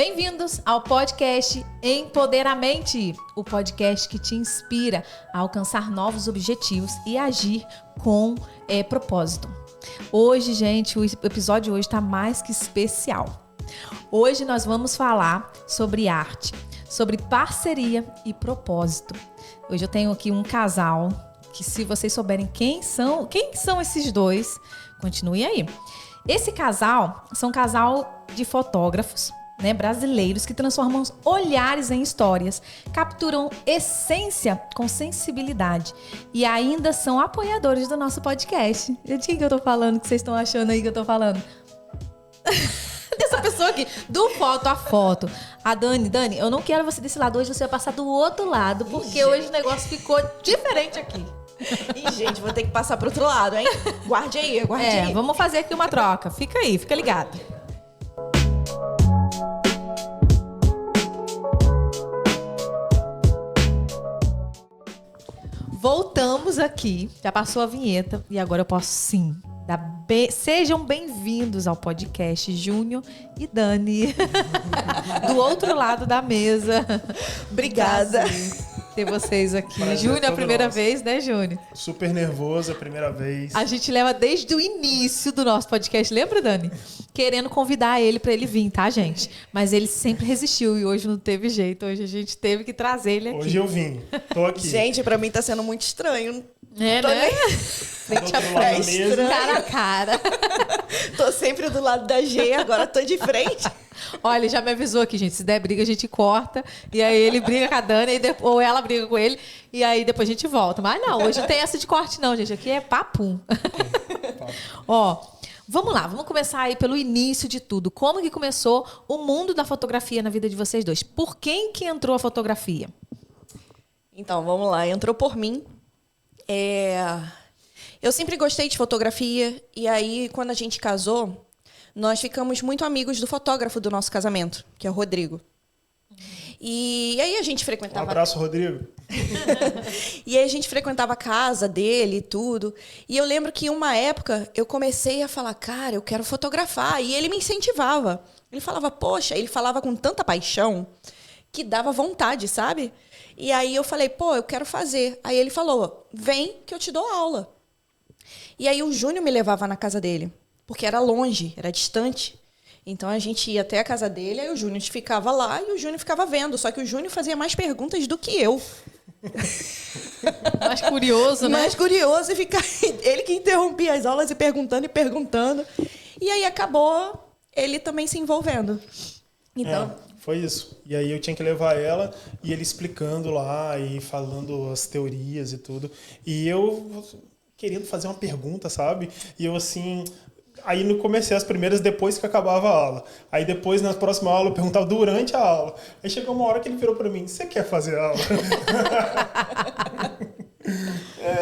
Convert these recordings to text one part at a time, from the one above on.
Bem-vindos ao podcast Empoderamente, o podcast que te inspira a alcançar novos objetivos e agir com propósito. Hoje, gente, o episódio de hoje está mais que especial. Hoje nós vamos falar sobre arte, sobre parceria e propósito. Hoje eu tenho aqui um casal que, se vocês souberem quem são esses dois, continue aí. Esse casal são um casal de fotógrafos, brasileiros que transformam olhares em histórias, capturam essência com sensibilidade e ainda são apoiadores do nosso podcast. De quem que eu tô falando, que vocês estão achando aí que eu tô falando? Dessa pessoa aqui, do foto a foto. A Dani, eu não quero você desse lado, hoje você vai passar do outro lado, porque hoje o negócio ficou diferente aqui. Ih, gente, vou ter que passar pro outro lado, hein? Guarde aí. Vamos fazer aqui uma troca. Fica aí, fica ligado. Voltamos aqui, já passou a vinheta e agora eu posso sim. Sejam bem-vindos ao podcast Júnior e Dani. Do outro lado da mesa. Obrigada. Ter vocês aqui. Júnior, a primeira vez, né, Júnior? Super nervoso, a primeira vez. A gente leva desde o início do nosso podcast, lembra, Dani? Querendo convidar ele pra ele vir, tá, gente? Mas ele sempre resistiu e hoje não teve jeito. Hoje a gente teve que trazer ele aqui. Hoje eu vim, tô aqui. Gente, pra mim tá sendo muito estranho. Né? Frente a frente, cara a cara. Tô sempre do lado da G, agora tô de frente. Olha, ele já me avisou aqui, gente. Se der briga, a gente corta. E aí ele briga com a Dani, ou ela briga com ele. E aí depois a gente volta. Mas não, hoje não tem essa de corte não, gente. Aqui é papum. Ó, vamos lá. Vamos começar aí pelo início de tudo. Como que começou o mundo da fotografia na vida de vocês dois? Por quem que entrou a fotografia? Então, vamos lá. Entrou por mim. Eu sempre gostei de fotografia. E aí, quando a gente casou, nós ficamos muito amigos do fotógrafo do nosso casamento, que é o Rodrigo. E aí a gente frequentava... Um abraço, Rodrigo. E aí a gente frequentava a casa dele e tudo. E eu lembro que em uma época eu comecei a falar, cara, eu quero fotografar. E ele me incentivava. Ele falava, poxa, ele falava com tanta paixão que dava vontade, sabe? E aí eu falei, pô, eu quero fazer. Aí ele falou, vem que eu te dou aula. E aí o Júnior me levava na casa dele, porque era longe, era distante. Então a gente ia até a casa dele, aí o Júnior ficava lá e o Júnior ficava vendo. Só que o Júnior fazia mais perguntas do que eu. Mais curioso, né? Mais curioso e ficar... Ele que interrompia as aulas e perguntando. E aí acabou ele também se envolvendo. Então... Foi isso. E aí eu tinha que levar ela e ele explicando lá e falando as teorias e tudo. E eu querendo fazer uma pergunta, sabe? E eu assim... Aí não comecei as primeiras depois que acabava a aula. Aí depois, na próxima aula, eu perguntava durante a aula. Aí chegou uma hora que ele virou pra mim, você quer fazer a aula?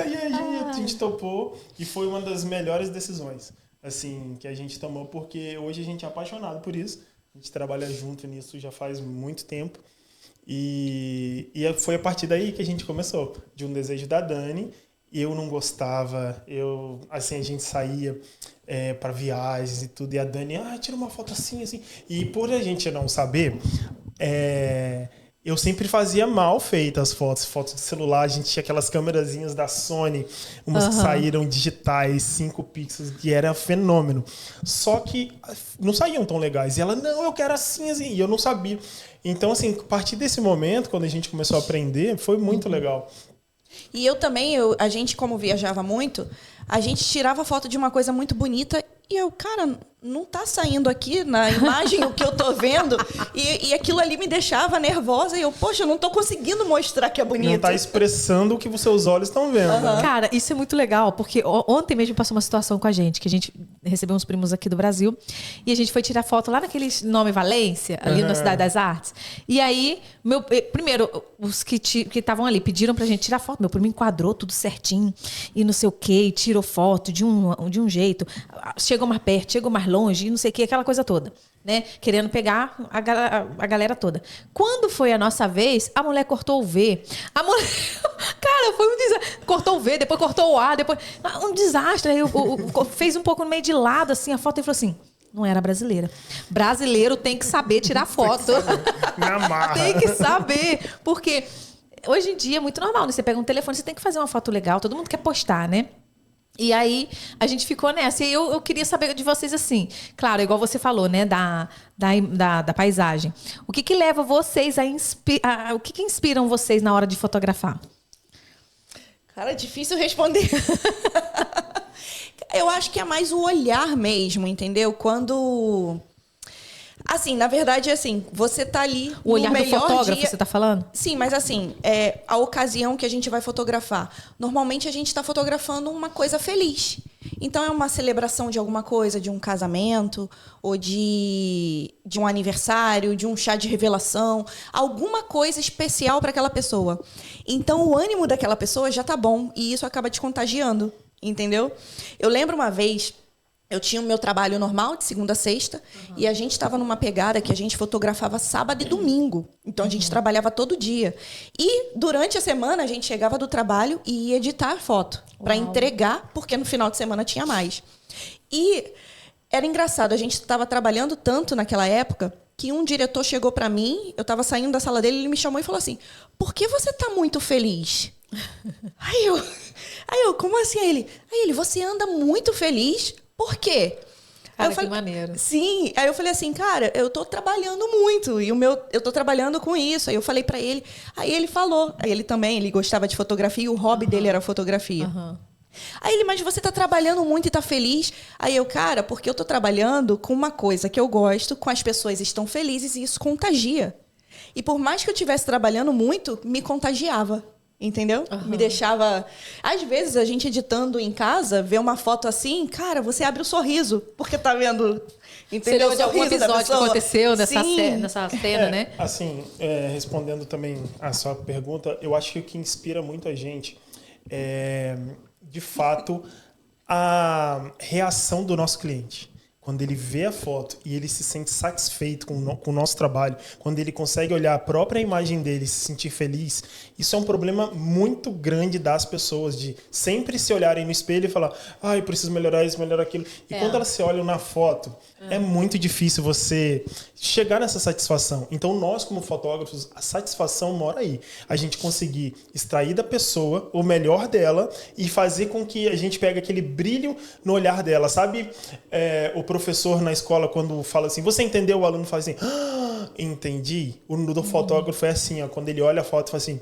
E aí a gente topou e foi uma das melhores decisões assim, que a gente tomou, porque hoje a gente é apaixonado por isso. A gente trabalha junto nisso já faz muito tempo. E foi a partir daí que a gente começou, de um desejo da Dani. Eu não gostava, a gente saía para viagens e tudo, e a Dani, tira uma foto assim. E por a gente não saber, eu sempre fazia mal feitas as fotos de celular. A gente tinha aquelas câmerazinhas da Sony, umas que saíram digitais, 5 pixels, que era fenômeno. Só que não saíam tão legais. E ela, não, eu quero assim, e eu não sabia. Então, assim, a partir desse momento, quando a gente começou a aprender, foi muito legal. E eu também, a gente como viajava muito, a gente tirava foto de uma coisa muito bonita e eu, cara, não tá saindo aqui na imagem o que eu tô vendo. E aquilo ali me deixava nervosa e eu, poxa, eu não tô conseguindo mostrar que é bonito. Não tá expressando o que os seus olhos estão vendo. Né? Cara, isso é muito legal, porque ontem mesmo passou uma situação com a gente, que a gente recebeu uns primos aqui do Brasil e a gente foi tirar foto lá naquele nome Valência, ali na Cidade das Artes. E aí, primeiro, os que estavam ali pediram pra gente tirar foto. Meu primo enquadrou tudo certinho e não sei o quê, e tirou foto de um jeito. Chegou mais perto, chegou mais longe, e não sei o que, aquela coisa toda, né? Querendo pegar a galera toda. Quando foi a nossa vez, a mulher cortou o V. A mulher... Cara, foi um desastre. Cortou o V, depois cortou o A, depois... Um desastre. Aí fez um pouco no meio de lado, assim, a foto, e falou assim, não era brasileira. Brasileiro tem que saber tirar foto. Na marra. Tem que saber. Porque hoje em dia é muito normal, né? Você pega um telefone, você tem que fazer uma foto legal. Todo mundo quer postar, né? E aí, a gente ficou nessa. E eu queria saber de vocês, assim, claro, igual você falou, né, da paisagem. O que leva vocês o que inspiram vocês na hora de fotografar? Cara, é difícil responder. Eu acho que é mais o olhar mesmo, entendeu? Quando... Assim, na verdade, assim, você tá ali O olhar no do melhor fotógrafo, dia... você tá falando? Sim, mas assim, a ocasião que a gente vai fotografar. Normalmente a gente está fotografando uma coisa feliz. Então é uma celebração de alguma coisa, de um casamento, ou de um aniversário, de um chá de revelação, alguma coisa especial para aquela pessoa. Então o ânimo daquela pessoa já tá bom e isso acaba te contagiando, entendeu? Eu lembro uma vez... Eu tinha o meu trabalho normal, de segunda a sexta, e a gente estava numa pegada que a gente fotografava sábado e domingo. Então, a gente trabalhava todo dia. E, durante a semana, a gente chegava do trabalho e ia editar a foto, para entregar, porque no final de semana tinha mais. E era engraçado, a gente estava trabalhando tanto naquela época, que um diretor chegou para mim, eu estava saindo da sala dele, ele me chamou e falou assim, por que você está muito feliz? Aí eu, como assim? Aí ele, você anda muito feliz? Por quê? Cara, eu falei, que maneiro. Sim. Aí eu falei assim, cara, eu tô trabalhando muito. E eu tô trabalhando com isso. Aí eu falei pra ele. Aí ele falou. Aí ele gostava de fotografia e o hobby dele era fotografia. Aí ele, mas você tá trabalhando muito e tá feliz? Aí eu, cara, porque eu tô trabalhando com uma coisa que eu gosto, com as pessoas estão felizes e isso contagia. E por mais que eu estivesse trabalhando muito, me contagiava. Entendeu? Me deixava... Às vezes, a gente editando em casa, vê uma foto assim, cara, você abre o sorriso, porque tá vendo... Entendeu? Você lembra de algum episódio que aconteceu nessa cena, né? Assim, respondendo também a sua pergunta, eu acho que o que inspira muito a gente é, de fato, a reação do nosso cliente. Quando ele vê a foto e ele se sente satisfeito com o nosso trabalho, quando ele consegue olhar a própria imagem dele e se sentir feliz, isso é um problema muito grande das pessoas, de sempre se olharem no espelho e falar, eu preciso melhorar isso, melhorar aquilo. E quando elas se olham na foto, é muito difícil você chegar nessa satisfação. Então, nós, como fotógrafos, a satisfação mora aí. A gente conseguir extrair da pessoa o melhor dela e fazer com que a gente pegue aquele brilho no olhar dela. Sabe, o professor na escola, quando fala assim, você entendeu? O aluno fala assim, entendi. O do fotógrafo é assim, quando ele olha a foto e fala assim,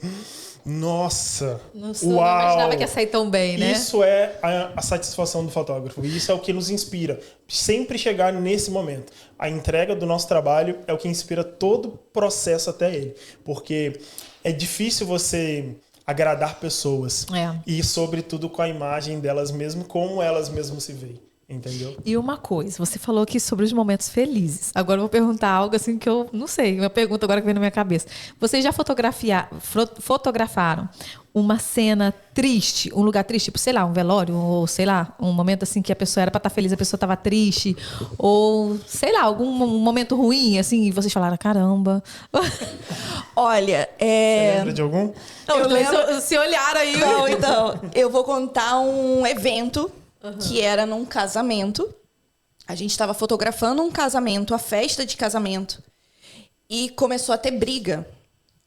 nossa, Não uau! imaginava que ia sair tão bem, né? Isso é a satisfação do fotógrafo. E isso é o que nos inspira. Sempre chegar nesse momento. A entrega do nosso trabalho é o que inspira todo o processo até ele. Porque é difícil você agradar pessoas. E, sobretudo, com a imagem delas mesmas, como elas mesmas se veem. Entendeu? E uma coisa, você falou aqui sobre os momentos felizes. Agora eu vou perguntar algo assim que eu não sei, uma pergunta agora que vem na minha cabeça. Vocês já fotografaram uma cena triste, um lugar triste, tipo, sei lá, um velório, ou sei lá, um momento assim que a pessoa era pra estar feliz, a pessoa estava triste, ou sei lá, algum momento ruim, assim, e vocês falaram, caramba. Olha, Você lembra de algum? Não, se olharam aí. Não, então, eu vou contar um evento que era num casamento. A gente estava fotografando um casamento, a festa de casamento. E começou a ter briga.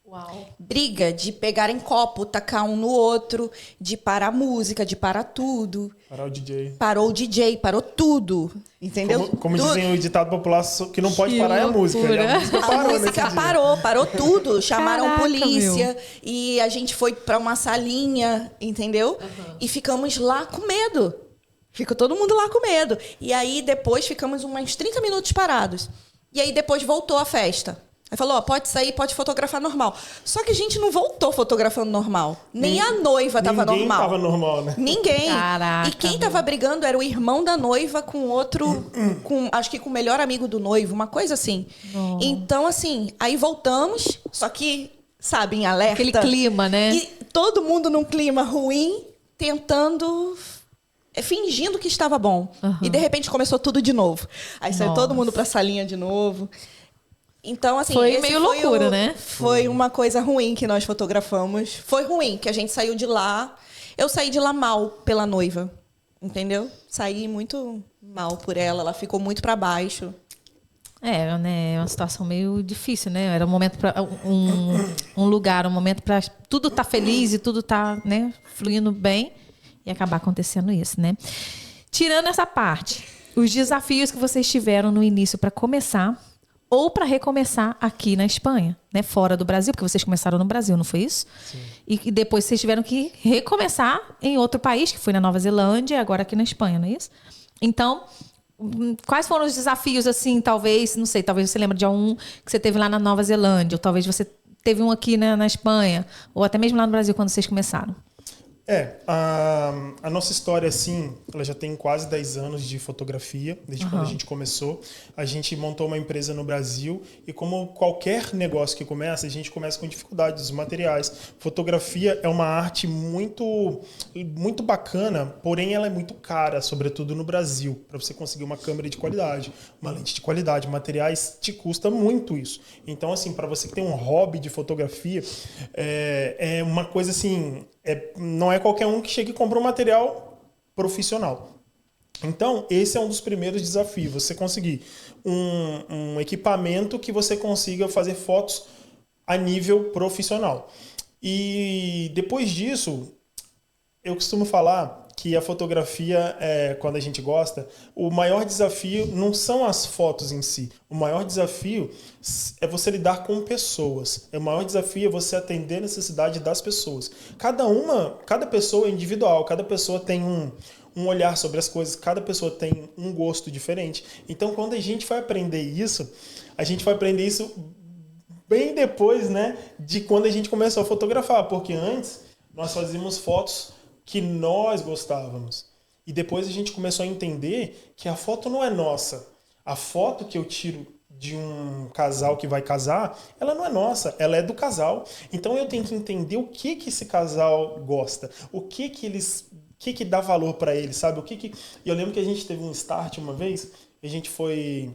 Uau. Briga de pegar em copo, tacar um no outro, de parar a música, de parar tudo. Parou o DJ. Parou o DJ, parou tudo. Entendeu? Como dizem o ditado popular, que não pode parar é a música. Né? A música A parou música nesse parou tudo. Chamaram Caraca, polícia. E a gente foi para uma salinha, entendeu? E ficamos lá com medo. Ficou todo mundo lá com medo. E aí, depois, ficamos uns 30 minutos parados. E aí, depois, voltou a festa. Aí falou, pode sair, pode fotografar normal. Só que a gente não voltou fotografando normal. Nem a noiva estava normal. Ninguém estava normal, né? Ninguém. Caraca, e quem estava brigando era o irmão da noiva com outro... acho que com o melhor amigo do noivo. Uma coisa assim. Então, assim, aí voltamos. Só que, sabe, em alerta. Aquele clima, né? E todo mundo num clima ruim, tentando... fingindo que estava bom. E, de repente, começou tudo de novo. Aí saiu todo mundo para a salinha de novo. Então, assim... Foi meio loucura, né? Foi uma coisa ruim que nós fotografamos. Foi ruim, que a gente saiu de lá... Eu saí de lá mal pela noiva. entendeu? Saí muito mal por ela ficou muito para baixo. Né? É uma situação meio difícil, né? Era um momento para um lugar, um momento para tudo tá feliz e tudo tá, né, fluindo bem e acabar acontecendo isso, né? Tirando essa parte, os desafios que vocês tiveram no início para começar ou para recomeçar aqui na Espanha, né? Fora do Brasil, porque vocês começaram no Brasil, não foi isso? Sim. E depois vocês tiveram que recomeçar em outro país, que foi na Nova Zelândia, e agora aqui na Espanha, não é isso? Então, quais foram os desafios, assim, talvez, não sei, talvez você lembre de um que você teve lá na Nova Zelândia, ou talvez você teve um aqui na Espanha, ou até mesmo lá no Brasil, quando vocês começaram? A nossa história, assim, ela já tem quase 10 anos de fotografia, desde quando a gente começou. A gente montou uma empresa no Brasil e, como qualquer negócio que começa, a gente começa com dificuldades, os materiais. Fotografia é uma arte muito, muito bacana, porém ela é muito cara, sobretudo no Brasil, para você conseguir uma câmera de qualidade, uma lente de qualidade, materiais, te custa muito isso. Então, assim, para você que tem um hobby de fotografia, é uma coisa assim... não é qualquer um que chega e compra um material profissional. Então, esse é um dos primeiros desafios. Você conseguir um equipamento que você consiga fazer fotos a nível profissional. E depois disso, eu costumo falar que a fotografia, quando a gente gosta, o maior desafio não são as fotos em si. O maior desafio é você lidar com pessoas. O maior desafio é você atender a necessidade das pessoas. Cada pessoa é individual, cada pessoa tem um olhar sobre as coisas, cada pessoa tem um gosto diferente. Então, quando a gente vai aprender isso, a gente vai aprender isso bem depois, né, de quando a gente começou a fotografar, porque antes nós fazíamos fotos que nós gostávamos. E depois a gente começou a entender que a foto não é nossa. A foto que eu tiro de um casal que vai casar, ela não é nossa, ela é do casal. Então eu tenho que entender o que esse casal gosta, o que dá valor para eles, sabe? E eu lembro que a gente teve um start uma vez, a gente foi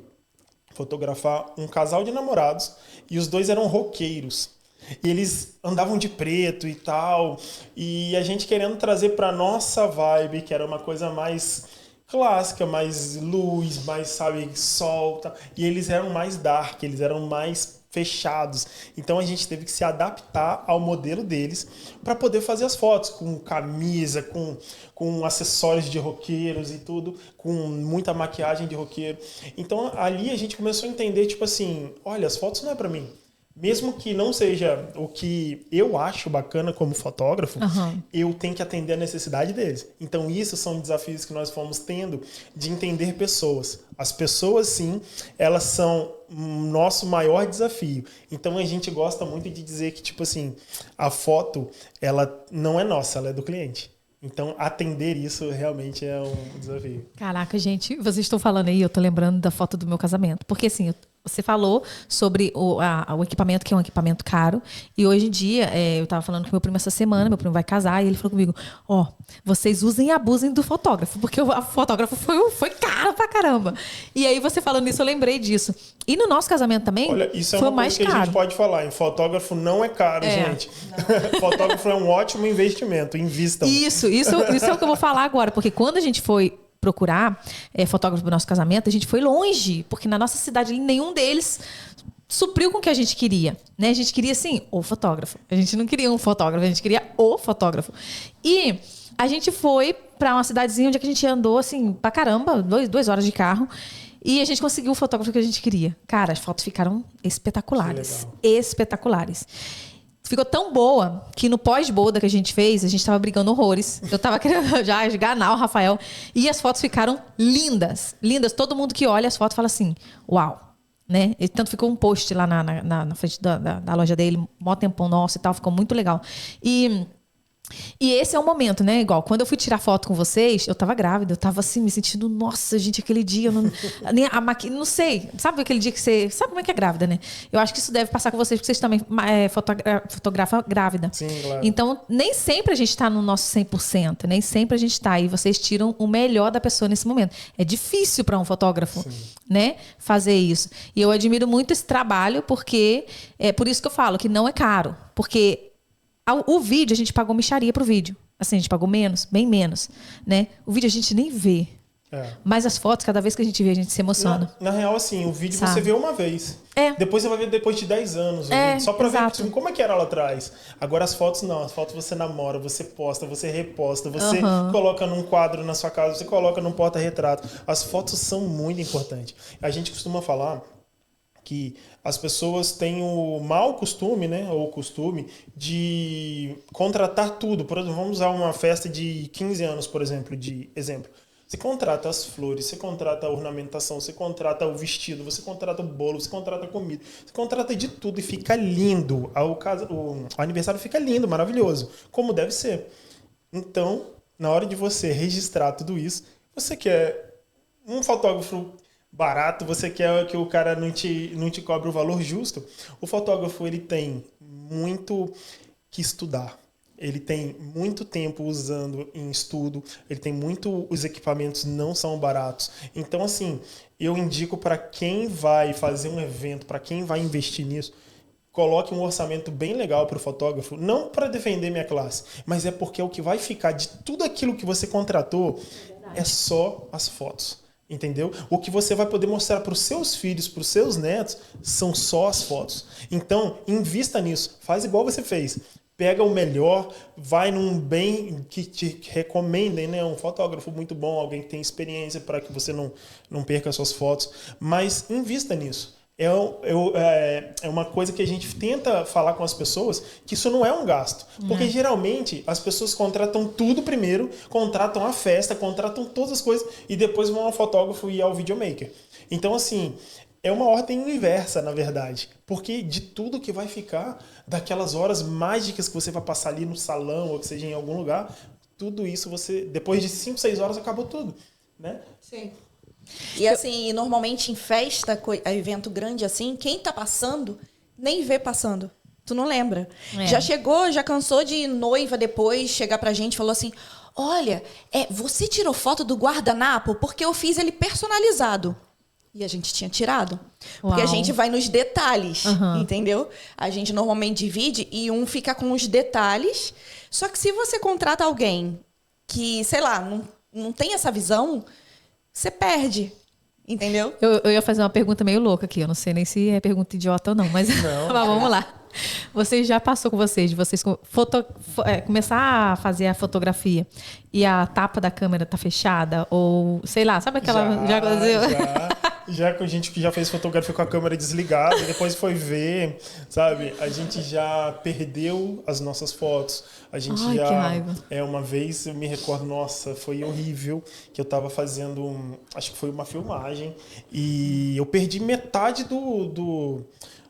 fotografar um casal de namorados e os dois eram roqueiros. E eles andavam de preto e tal, e a gente querendo trazer para nossa vibe, que era uma coisa mais clássica, mais luz, mais, sabe, sol, tá? E eles eram mais dark, eles eram mais fechados. Então a gente teve que se adaptar ao modelo deles para poder fazer as fotos com camisa, com acessórios de roqueiros e tudo, com muita maquiagem de roqueiro. Então ali a gente começou a entender, tipo assim, olha, as fotos não é para mim. Mesmo que não seja o que eu acho bacana como fotógrafo, eu tenho que atender a necessidade deles. Então, isso são desafios que nós fomos tendo de entender pessoas. As pessoas, sim, elas são nosso maior desafio. Então, a gente gosta muito de dizer que, tipo assim, a foto, ela não é nossa, ela é do cliente. Então, atender isso realmente é um desafio. Caraca, gente, vocês estão falando aí, eu tô lembrando da foto do meu casamento. Porque, assim, você falou sobre o equipamento, que é um equipamento caro. E hoje em dia, eu tava falando com meu primo essa semana, meu primo vai casar, e ele falou comigo, vocês usem e abusem do fotógrafo, porque o fotógrafo foi caro pra caramba. E aí, você falando isso, eu lembrei disso. E no nosso casamento também, olha, isso é foi uma mais coisa que caro. a gente pode falar, em fotógrafo não é caro, gente. Fotógrafo é um ótimo investimento, invistam. Isso é o que eu vou falar agora, porque quando a gente foi procurar fotógrafo para o nosso casamento, a gente foi longe, porque na nossa cidade nenhum deles supriu com o que a gente queria, né? A gente queria, assim, o fotógrafo. A gente não queria um fotógrafo, a gente queria o fotógrafo. E a gente foi para uma cidadezinha onde a gente andou, assim, pra caramba, 2 horas de carro, e a gente conseguiu o fotógrafo que a gente queria. Cara, as fotos ficaram espetaculares. Espetaculares. Ficou tão boa que no pós-boda que a gente fez, a gente tava brigando horrores. Eu tava querendo já esganar o Rafael. E as fotos ficaram lindas. Lindas. Todo mundo que olha as fotos fala assim, uau. Né? E tanto ficou um post lá na frente da loja dele, mó tempão nosso e tal. Ficou muito legal. E esse é o momento, né? Igual, quando eu fui tirar foto com vocês, eu tava grávida, eu tava assim, me sentindo, nossa, gente, aquele dia, não sei, sabe aquele dia que você, sabe como é que é grávida, né? Eu acho que isso deve passar com vocês, porque vocês também fotografam grávida. Sim, claro. Então, nem sempre a gente tá no nosso 100%, nem sempre a gente tá, e vocês tiram o melhor da pessoa nesse momento. É difícil para um fotógrafo, né, fazer isso. E eu admiro muito esse trabalho, porque é por isso que eu falo que não é caro, porque o vídeo, a gente pagou mixaria pro vídeo. Assim, a gente pagou menos, bem menos, né? O vídeo a gente nem vê. Mas as fotos, cada vez que a gente vê, a gente se emociona. Na real, assim, o vídeo Sabe? você vê uma vez. Depois você vai ver depois de 10 anos. Só pra ver como é que era lá atrás. Agora as fotos não. As fotos você namora, você posta, você reposta, você coloca num quadro na sua casa, você coloca num porta-retrato. As fotos são muito importantes. A gente costuma falar que as pessoas têm o mau costume, né, ou o costume de contratar tudo. Por exemplo, vamos usar uma festa de 15 anos, por exemplo, de exemplo. Você contrata as flores, você contrata a ornamentação, você contrata o vestido, você contrata o bolo, você contrata a comida, você contrata de tudo e fica lindo. O aniversário fica lindo, maravilhoso, como deve ser. Então, na hora de você registrar tudo isso, você quer um fotógrafo barato, você quer que o cara não te cobre o valor justo. O fotógrafo, ele tem muito que estudar. Ele tem muito tempo usando em estudo, os equipamentos não são baratos. Então, assim, eu indico para quem vai fazer um evento, para quem vai investir nisso, coloque um orçamento bem legal para o fotógrafo, não para defender minha classe, mas é porque o que vai ficar de tudo aquilo que você contratou é só as fotos. Entendeu? O que você vai poder mostrar para os seus filhos, para os seus netos, são só as fotos. Então, invista nisso. Faz igual você fez. Pega o melhor, vai num bem que te recomendem, né? Um fotógrafo muito bom, alguém que tem experiência para que você não perca as suas fotos. Mas invista nisso. É uma coisa que a gente tenta falar com as pessoas, que isso não é um gasto. Porque geralmente as pessoas contratam tudo primeiro, contratam a festa, contratam todas as coisas e depois vão ao fotógrafo e ao videomaker. Então, assim, é uma ordem inversa, na verdade. Porque de tudo que vai ficar, daquelas horas mágicas que você vai passar ali no salão, ou que seja em algum lugar, tudo isso depois de 5, 6 horas, acabou tudo, né? Sim. E assim, normalmente em festa, evento grande assim, quem tá passando, nem vê passando. Tu não lembra. Já cansou de noiva depois chegar pra gente e falou assim, olha, você tirou foto do guardanapo porque eu fiz ele personalizado. E a gente tinha tirado. Porque a gente vai nos detalhes, entendeu? A gente normalmente divide e um fica com os detalhes. Só que se você contrata alguém que, sei lá, não tem essa visão, você perde. Entendeu? Eu ia fazer uma pergunta meio louca aqui. Eu não sei nem se é pergunta idiota ou não, mas, mas vamos lá. Já passou com vocês, de vocês começar a fazer a fotografia e a tapa da câmera tá fechada? Ou, sei lá, sabe aquela... Já aconteceu? Já com gente que já fez fotografia com a câmera desligada, depois foi ver, sabe? A gente já perdeu as nossas fotos. A gente que raiva. Uma vez eu me recordo, nossa, foi horrível, que eu tava fazendo, acho que foi uma filmagem, e eu perdi metade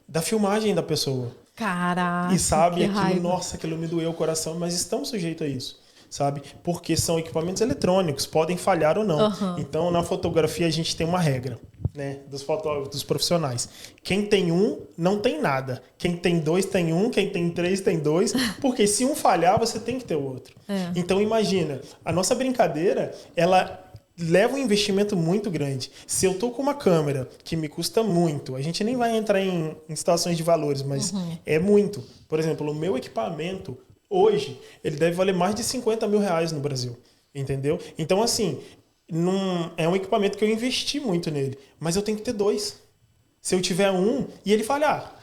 da filmagem da pessoa. Caraca, e sabe, aquilo, raiva. Nossa, aquilo me doeu o coração, mas estamos sujeitos a isso, sabe? Porque são equipamentos eletrônicos, podem falhar ou não. Então, na fotografia, a gente tem uma regra, né? Dos fotógrafos, dos profissionais. Quem tem um, não tem nada. Quem tem 2, tem 1. Quem tem 3, tem 2. Porque se um falhar, você tem que ter o outro. Então, imagina, a nossa brincadeira, ela leva um investimento muito grande. Se eu tô com uma câmera que me custa muito, a gente nem vai entrar em situações de valores, mas é muito. Por exemplo, o meu equipamento, hoje, ele deve valer mais de 50 mil reais no Brasil. Entendeu? Então, assim, é um equipamento que eu investi muito nele, mas eu tenho que ter 2. Se eu tiver um e ele falhar,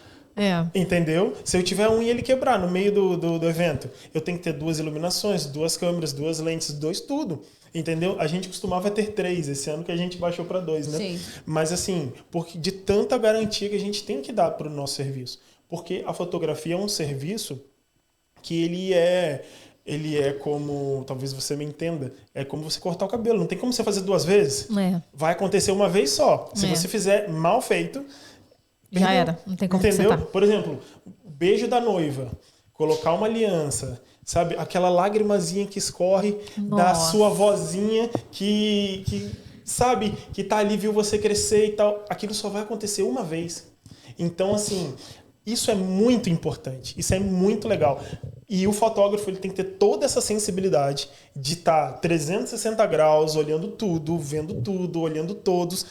entendeu? Se eu tiver um e ele quebrar no meio do evento, eu tenho que ter 2 iluminações, 2 câmeras, 2 lentes, 2 tudo. Entendeu? A gente costumava ter 3, esse ano que a gente baixou para 2, né? Sim. Mas assim, porque de tanta garantia que a gente tem que dar para o nosso serviço. Porque a fotografia é um serviço que ele é como, talvez você me entenda, é como você cortar o cabelo. Não tem como você fazer 2 vezes. Vai acontecer uma vez só. Se você fizer mal feito... Já era. Não tem como entendeu? consertar. Por exemplo, beijo da noiva, colocar uma aliança... Sabe? Aquela lágrimazinha que escorre da sua vozinha que sabe? Que tá ali, viu você crescer e tal. Aquilo só vai acontecer uma vez. Então, assim, isso é muito importante. Isso é muito legal. E o fotógrafo, ele tem que ter toda essa sensibilidade de estar 360 graus, olhando tudo, vendo tudo, olhando todos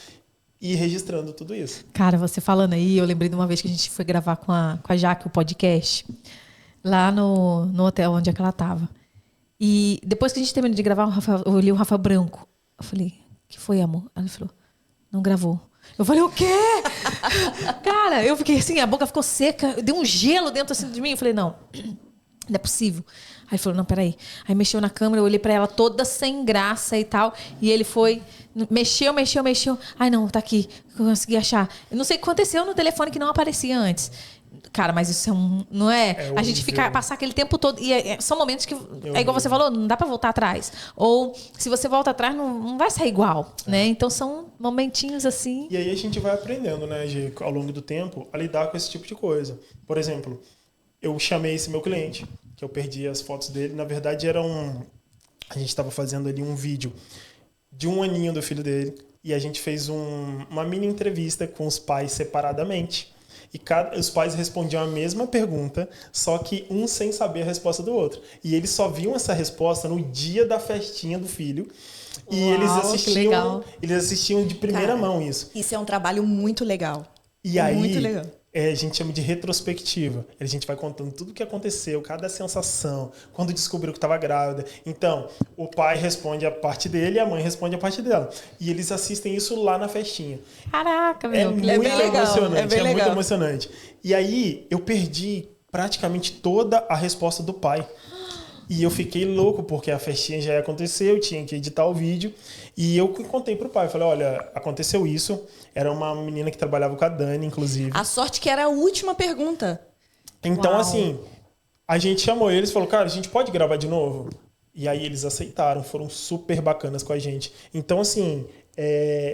e registrando tudo isso. Cara, você falando aí, eu lembrei de uma vez que a gente foi gravar com a Jaque o podcast. Lá no hotel onde é que ela estava. E depois que a gente terminou de gravar, eu olhei o Rafael branco. Eu falei, que foi, amor? Aí ele falou, não gravou. Eu falei, o quê? Cara, eu fiquei assim, a boca ficou seca, deu um gelo dentro assim de mim. Eu falei, não é possível. Aí ele falou, não, peraí. Aí mexeu na câmera, eu olhei pra ela toda sem graça e tal. E ele foi, mexeu. Ai, não, tá aqui. Eu consegui achar. Eu não sei o que aconteceu no telefone que não aparecia antes. Cara, mas isso não é? A gente passar aquele tempo todo. E são momentos que, igual você falou, não dá pra voltar atrás. Ou se você volta atrás, não vai sair igual, né? Então são momentinhos assim. E aí a gente vai aprendendo, né, Gi, ao longo do tempo, a lidar com esse tipo de coisa. Por exemplo, eu chamei esse meu cliente, que eu perdi as fotos dele. Na verdade, a gente estava fazendo ali um vídeo de 1 aninho do filho dele. E a gente fez uma mini entrevista com os pais separadamente. E os pais respondiam a mesma pergunta, só que um sem saber a resposta do outro. E eles só viam essa resposta no dia da festinha do filho. E eles assistiam de primeira mão isso. Isso é um trabalho muito legal. E aí, muito legal. A gente chama de retrospectiva. A gente vai contando tudo o que aconteceu, cada sensação, quando descobriu que estava grávida. Então, o pai responde a parte dele e a mãe responde a parte dela. E eles assistem isso lá na festinha. Caraca, meu. É muito emocionante. É bem legal. Muito emocionante. E aí, eu perdi praticamente toda a resposta do pai. E eu fiquei louco, porque a festinha já ia acontecer, eu tinha que editar o vídeo. E eu contei pro pai, falei, olha, aconteceu isso. Era uma menina que trabalhava com a Dani, inclusive. A sorte que era a última pergunta. Então, assim, a gente chamou eles e falou, cara, a gente pode gravar de novo? E aí eles aceitaram, foram super bacanas com a gente. Então, assim,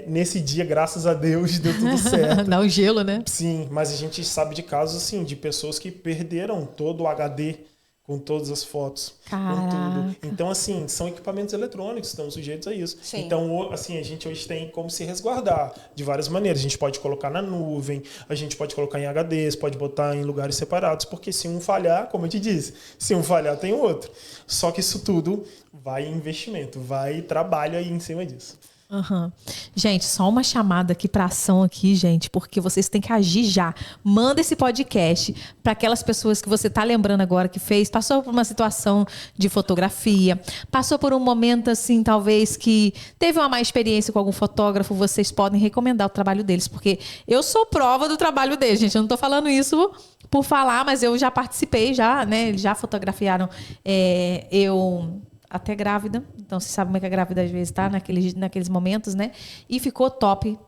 nesse dia, graças a Deus, deu tudo certo. Dá um gelo, né? Sim, mas a gente sabe de casos, assim, de pessoas que perderam todo o HD com todas as fotos. Caraca. Com tudo. Então, assim, são equipamentos eletrônicos, estão sujeitos a isso. Sim. Então, assim, a gente hoje tem como se resguardar de várias maneiras. A gente pode colocar na nuvem, a gente pode colocar em HDs, pode botar em lugares separados, porque se um falhar, como eu te disse, se um falhar, tem outro. Só que isso tudo vai em investimento, vai trabalho aí em cima disso. Uhum. Gente, só uma chamada aqui para ação aqui, gente, porque vocês têm que agir já. Manda esse podcast para aquelas pessoas que você tá lembrando agora que passou por uma situação de fotografia, passou por um momento assim, talvez que teve uma má experiência com algum fotógrafo, vocês podem recomendar o trabalho deles, porque eu sou prova do trabalho deles, gente. Eu não tô falando isso por falar, mas eu já participei, né? Eles já fotografiaram eu até grávida, então você sabe como é que a grávida às vezes tá naqueles momentos, né? E ficou top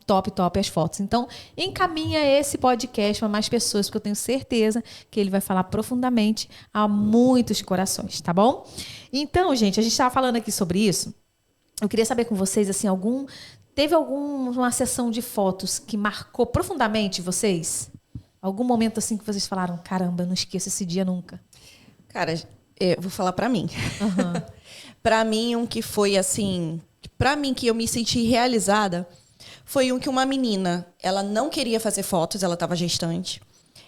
as fotos. Então, encaminha esse podcast para mais pessoas, porque eu tenho certeza que ele vai falar profundamente a muitos corações, tá bom? Então, gente, a gente estava falando aqui sobre isso. Eu queria saber com vocês, assim, teve alguma sessão de fotos que marcou profundamente vocês? Algum momento assim que vocês falaram, caramba, eu não esqueço esse dia nunca? Cara, eu vou falar pra mim. Uhum. Pra mim, um que foi assim... Pra mim, que eu me senti realizada, foi um que uma menina, ela não queria fazer fotos, ela estava gestante.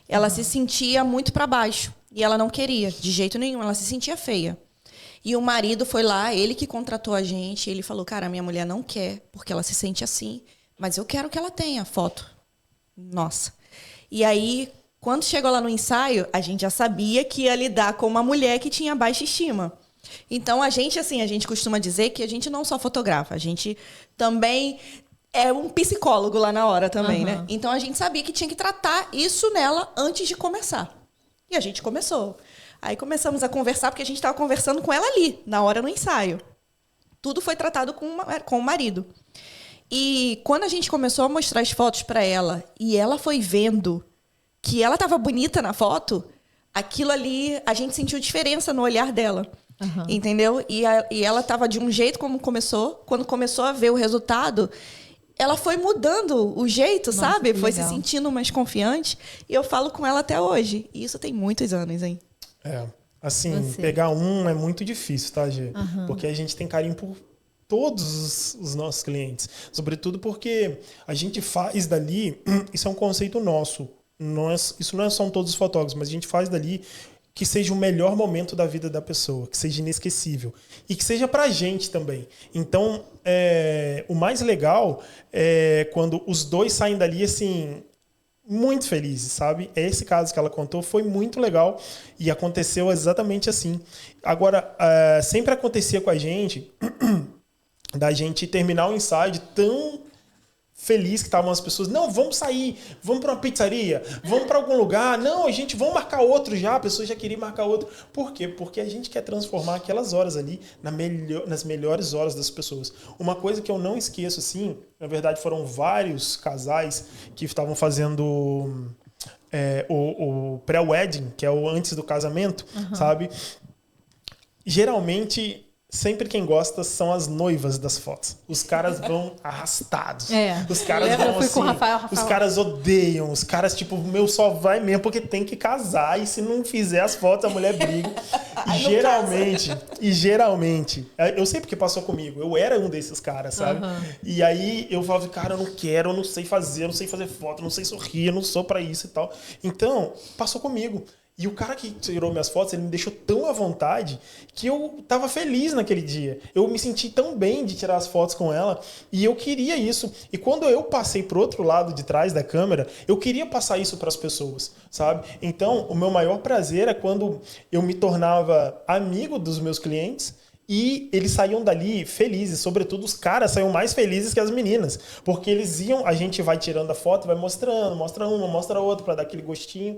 Ela se sentia muito pra baixo. E ela não queria, de jeito nenhum. Ela se sentia feia. E o marido foi lá, ele que contratou a gente. Ele falou, cara, a minha mulher não quer, porque ela se sente assim. Mas eu quero que ela tenha foto. Nossa. E aí... Quando chegou lá no ensaio, a gente já sabia que ia lidar com uma mulher que tinha baixa estima. Então, a gente costuma dizer que a gente não só fotografa, a gente também é um psicólogo lá na hora também, né? Então, a gente sabia que tinha que tratar isso nela antes de começar. E a gente começou. Aí começamos a conversar, porque a gente estava conversando com ela ali, na hora no ensaio. Tudo foi tratado com o marido. E quando a gente começou a mostrar as fotos para ela, e ela foi vendo que ela estava bonita na foto, aquilo ali, a gente sentiu diferença no olhar dela. Uhum. Entendeu? E ela estava de um jeito como começou. Quando começou a ver o resultado, ela foi mudando o jeito, nossa, sabe? Foi legal. Se sentindo mais confiante. E eu falo com ela até hoje. E isso tem muitos anos, hein? Assim, pegar é muito difícil, tá, Gê? Uhum. Porque a gente tem carinho por todos os nossos clientes. Sobretudo porque a gente faz dali... Isso é um conceito nosso. Isso não são todos os fotógrafos, mas a gente faz dali que seja o melhor momento da vida da pessoa, que seja inesquecível. E que seja pra gente também. Então, o mais legal é quando os dois saem dali, assim, muito felizes, sabe? Esse caso que ela contou foi muito legal e aconteceu exatamente assim. Agora, sempre acontecia com a gente da gente terminar o ensaio de tão feliz que estavam as pessoas. Não, vamos sair, vamos para uma pizzaria, vamos para algum lugar. Não, vamos marcar outro já. A pessoa já queria marcar outro. Por quê? Porque a gente quer transformar aquelas horas ali nas melhores horas das pessoas. Uma coisa que eu não esqueço, assim, na verdade foram vários casais que estavam fazendo o pré-wedding, que é o antes do casamento, sabe? Geralmente, sempre quem gosta são as noivas das fotos. Os caras vão arrastados. Os caras vão assim. Com o Rafael. Os caras odeiam. Os caras, tipo, só vai mesmo porque tem que casar. E se não fizer as fotos, a mulher briga. Geralmente, eu sei porque passou comigo. Eu era um desses caras, sabe? E aí eu falava, cara, eu não quero, eu não sei fazer foto, eu não sei sorrir, eu não sou pra isso e tal. Então, passou comigo. E o cara que tirou minhas fotos, ele me deixou tão à vontade que eu tava feliz naquele dia. Eu me senti tão bem de tirar as fotos com ela e eu queria isso. E quando eu passei pro outro lado de trás da câmera, eu queria passar isso para as pessoas, sabe? Então, o meu maior prazer é quando eu me tornava amigo dos meus clientes e eles saíam dali felizes, sobretudo os caras saíam mais felizes que as meninas, porque eles iam, a gente vai tirando a foto, vai mostrando, mostra uma, mostra outra, para dar aquele gostinho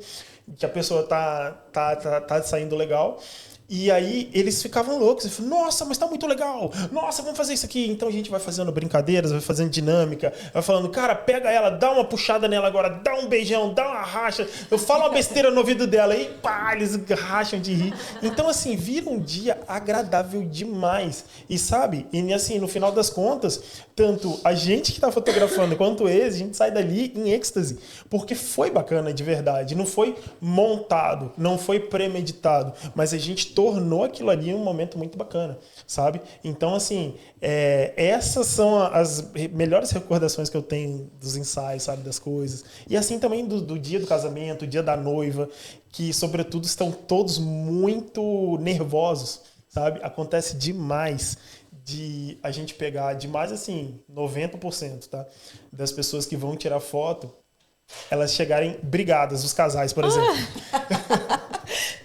que a pessoa tá saindo legal. E aí eles ficavam loucos, eles falavam, nossa, mas tá muito legal, nossa, vamos fazer isso aqui. Então a gente vai fazendo brincadeiras, vai fazendo dinâmica, vai falando, cara, pega ela, dá uma puxada nela agora, dá um beijão, dá uma racha, eu falo uma besteira no ouvido dela e pá, eles racham de rir. Então assim, vira um dia agradável demais. E sabe, e assim, no final das contas, tanto a gente que tá fotografando quanto eles, a gente sai dali em êxtase, porque foi bacana de verdade, não foi montado, não foi premeditado, mas a gente tornou aquilo ali um momento muito bacana, sabe? Então, assim, essas são as melhores recordações que eu tenho dos ensaios, sabe? Das coisas. E assim também do dia do casamento, dia da noiva, que, sobretudo, estão todos muito nervosos, sabe? Acontece demais de a gente pegar, demais, assim, 90%, tá? Das pessoas que vão tirar foto, elas chegarem brigadas, os casais, por exemplo.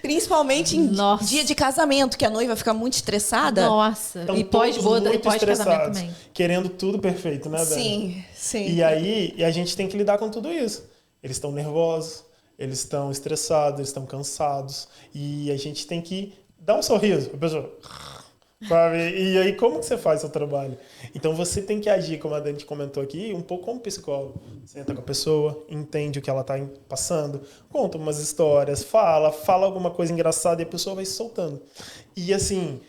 Principalmente em dia de casamento, que a noiva fica muito estressada. Nossa, então, e pós-boda e pós-casamento também. Querendo tudo perfeito, né, Dani? Sim, sim. E aí a gente tem que lidar com tudo isso. Eles estão nervosos, eles estão estressados, eles estão cansados. E a gente tem que dar um sorriso. A pessoa... E aí, como que você faz seu trabalho? Então, você tem que agir, como a Dani comentou aqui, um pouco como psicólogo. Senta com a pessoa, entende o que ela está passando, conta umas histórias, fala alguma coisa engraçada e a pessoa vai se soltando. E, assim,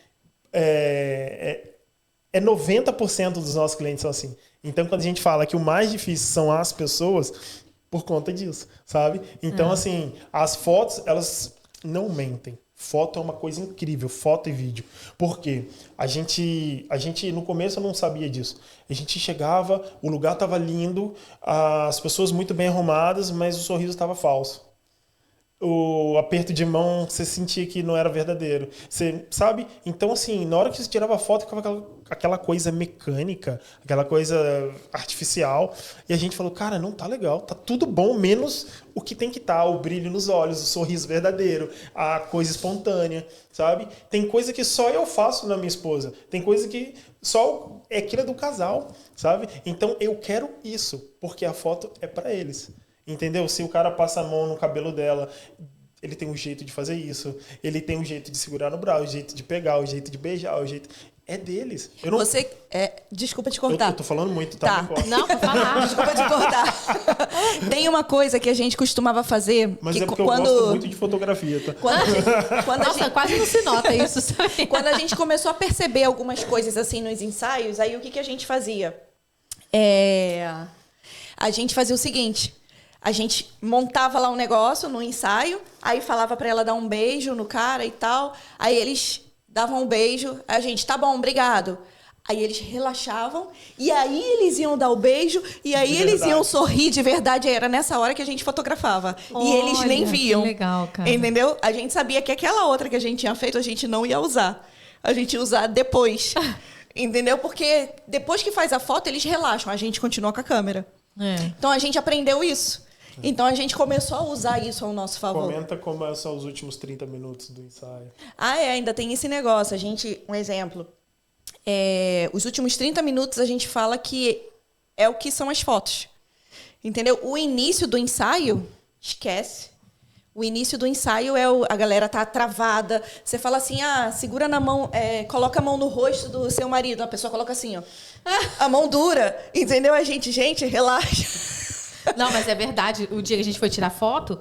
90% dos nossos clientes são assim. Então, quando a gente fala que o mais difícil são as pessoas, por conta disso, sabe? Então, assim, as fotos, elas não mentem. Foto é uma coisa incrível, foto e vídeo. Por quê? A gente no começo não sabia disso. A gente chegava, o lugar estava lindo, as pessoas muito bem arrumadas, mas o sorriso estava falso. O aperto de mão, você sentia que não era verdadeiro. Você, sabe? Então, assim, na hora que você tirava a foto, ficava aquela coisa mecânica, aquela coisa artificial. E a gente falou, cara, não tá legal, tá tudo bom, menos o que tem que estar, o brilho nos olhos, o sorriso verdadeiro, a coisa espontânea, sabe? Tem coisa que só eu faço na minha esposa. Tem coisa que só é aquilo do casal, sabe? Então, eu quero isso, porque a foto é para eles. Entendeu? Se o cara passa a mão no cabelo dela, ele tem um jeito de fazer isso. Ele tem um jeito de segurar no braço, o jeito de pegar, o jeito de beijar, o jeito... É deles. Eu não... Você... Desculpa te cortar. Eu tô falando muito, tá? Não, pra falar. Desculpa te cortar. Tem uma coisa que a gente costumava fazer... Mas é porque eu gosto muito de fotografia, tá? Nossa, quase não se nota isso. Quando a gente começou a perceber algumas coisas assim nos ensaios, aí o que a gente fazia? A gente fazia o seguinte... A gente montava lá um negócio no ensaio, aí falava pra ela dar um beijo no cara e tal. Aí eles davam um beijo, a gente, tá bom, obrigado. Aí eles relaxavam, e aí eles iam dar o beijo, e aí eles iam sorrir de verdade. Aí era nessa hora que a gente fotografava. Olha, e eles nem viam. Que legal, cara. Entendeu? A gente sabia que aquela outra que a gente tinha feito, a gente não ia usar. A gente ia usar depois. Entendeu? Porque depois que faz a foto, eles relaxam. A gente continua com a câmera. Então a gente aprendeu isso. Então a gente começou a usar isso ao nosso favor. Comenta como são os últimos 30 minutos do ensaio. Ainda tem esse negócio. Um exemplo. Os últimos 30 minutos a gente fala que é o que são as fotos. Entendeu? O início do ensaio, esquece. O início do ensaio a galera tá travada. Você fala assim, segura na mão, coloca a mão no rosto do seu marido. A pessoa coloca assim, ó. A mão dura. Entendeu? A gente, relaxa. Não, mas é verdade. O dia que a gente foi tirar foto,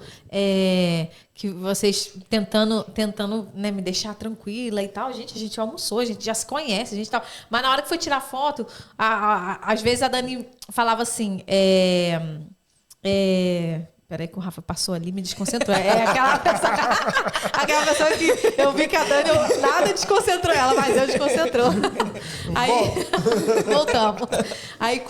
que vocês tentando né, me deixar tranquila e tal. A gente almoçou, a gente já se conhece, a gente tal. Mas na hora que foi tirar foto, às vezes a Dani falava assim, peraí que o Rafa passou ali e me desconcentrou. Aquela pessoa que eu vi que a Dani nada desconcentrou ela, mas eu desconcentrou. Aí, voltamos. Aí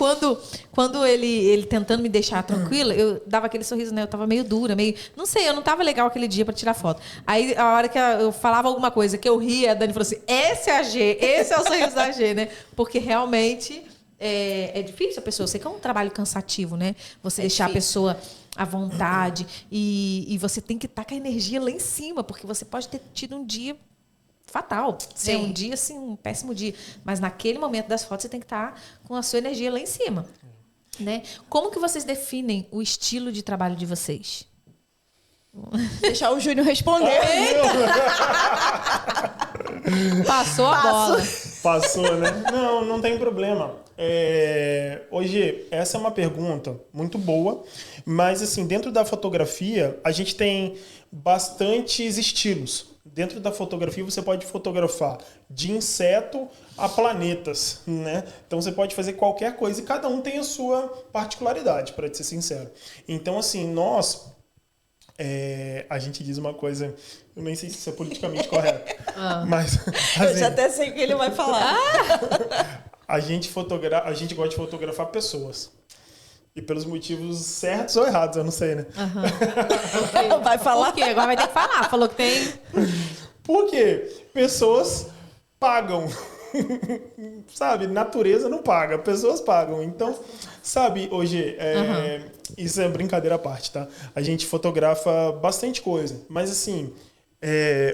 quando ele tentando me deixar tranquila, eu dava aquele sorriso, né? Eu tava meio dura, não sei, eu não tava legal aquele dia pra tirar foto. Aí a hora que eu falava alguma coisa que eu ria, a Dani falou assim, esse é a G, esse é o sorriso da G, né? Porque realmente é difícil a pessoa, eu sei que é um trabalho cansativo, né? Você deixar a pessoa à vontade e você tem que estar com a energia lá em cima, porque você pode ter tido um dia fatal, ser um dia assim, um péssimo dia, mas naquele momento das fotos você tem que estar com a sua energia lá em cima, né? Como que vocês definem o estilo de trabalho de vocês? Deixar o Júnior responder. Passou a bola. Passou, né? Não tem problema. Hoje, essa é uma pergunta muito boa, mas assim, dentro da fotografia, a gente tem bastantes estilos. Dentro da fotografia, você pode fotografar de inseto a planetas, né? Então, você pode fazer qualquer coisa e cada um tem a sua particularidade, para ser sincero. Então, assim, a gente diz uma coisa, eu nem sei se isso é politicamente correto, mas... Assim, eu já até sei o que ele vai falar. A gente gosta de fotografar pessoas. E pelos motivos certos ou errados, eu não sei, né? Vai falar? Por quê? Agora vai ter que falar. Falou que tem... Por quê? Pessoas pagam. Sabe? Natureza não paga. Pessoas pagam. Então, sabe, hoje, isso é brincadeira à parte, tá? A gente fotografa bastante coisa. Mas, assim,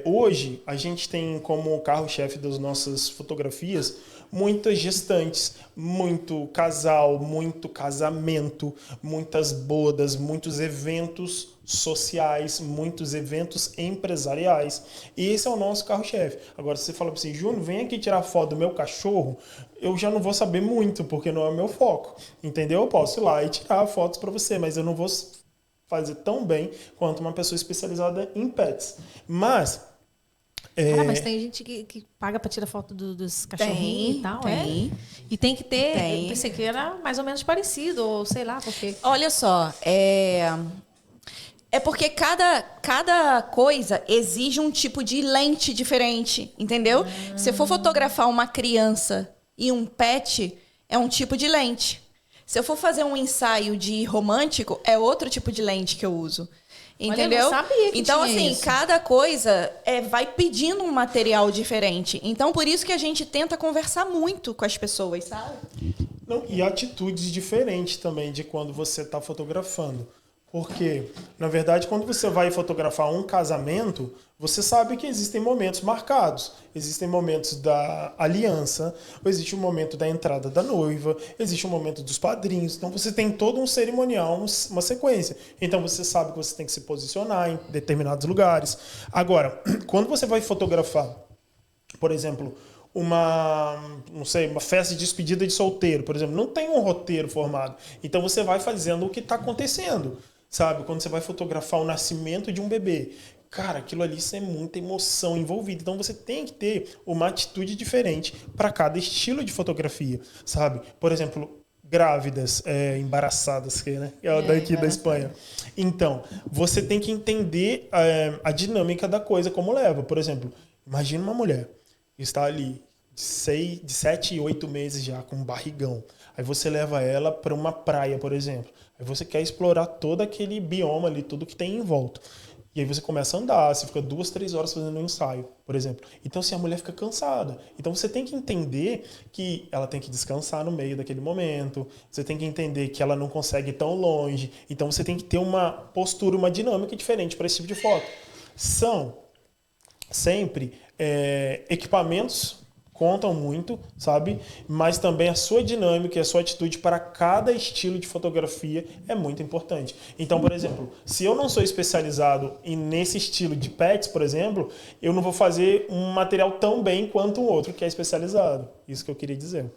hoje, a gente tem como carro-chefe das nossas fotografias muitas gestantes, muito casal, muito casamento, muitas bodas, muitos eventos sociais, muitos eventos empresariais. E esse é o nosso carro-chefe. Agora, se você fala assim, Júnior, vem aqui tirar foto do meu cachorro, eu já não vou saber muito, porque não é o meu foco. Entendeu? Eu posso ir lá e tirar fotos para você, mas eu não vou fazer tão bem quanto uma pessoa especializada em pets. Mas... Cara, mas tem gente que paga pra tirar foto dos cachorrinhos e tal, E tem que ter... Eu pensei que era mais ou menos parecido, ou sei lá, porque... Olha só, é porque cada coisa exige um tipo de lente diferente, entendeu? Se eu for fotografar uma criança e um pet, é um tipo de lente. Se eu for fazer um ensaio de romântico, é outro tipo de lente que eu uso. Entendeu? Olha, eu não sabia que então, tinha assim, isso. cada coisa vai pedindo um material diferente. Então, por isso que a gente tenta conversar muito com as pessoas, sabe? Não, e atitudes diferentes também de quando você está fotografando. Porque, na verdade, quando você vai fotografar um casamento, você sabe que existem momentos marcados. Existem momentos da aliança, existe o momento da entrada da noiva, existe o momento dos padrinhos. Então, você tem todo um cerimonial, uma sequência. Então, você sabe que você tem que se posicionar em determinados lugares. Agora, quando você vai fotografar, por exemplo, uma festa de despedida de solteiro, por exemplo, não tem um roteiro formado. Então, você vai fazendo o que está acontecendo. Sabe, quando você vai fotografar o nascimento de um bebê, cara, aquilo ali isso é muita emoção envolvida. Então você tem que ter uma atitude diferente para cada estilo de fotografia, sabe? Por exemplo, grávidas, embaraçadas, né? Daqui da Espanha. Então, você tem que entender a dinâmica da coisa, como leva. Por exemplo, imagina uma mulher que está ali de 7 e 8 meses já, com um barrigão. Aí você leva ela para uma praia, por exemplo. Aí você quer explorar todo aquele bioma ali, tudo que tem em volta. E aí você começa a andar, você fica 2, 3 horas fazendo um ensaio, por exemplo. Então, assim, a mulher fica cansada. Então, você tem que entender que ela tem que descansar no meio daquele momento. Você tem que entender que ela não consegue ir tão longe. Então, você tem que ter uma postura, uma dinâmica diferente para esse tipo de foto. São sempre equipamentos contam muito, sabe? Mas também a sua dinâmica e a sua atitude para cada estilo de fotografia é muito importante. Então, por exemplo, se eu não sou especializado nesse estilo de pets, por exemplo, eu não vou fazer um material tão bem quanto um outro que é especializado. Isso que eu queria dizer.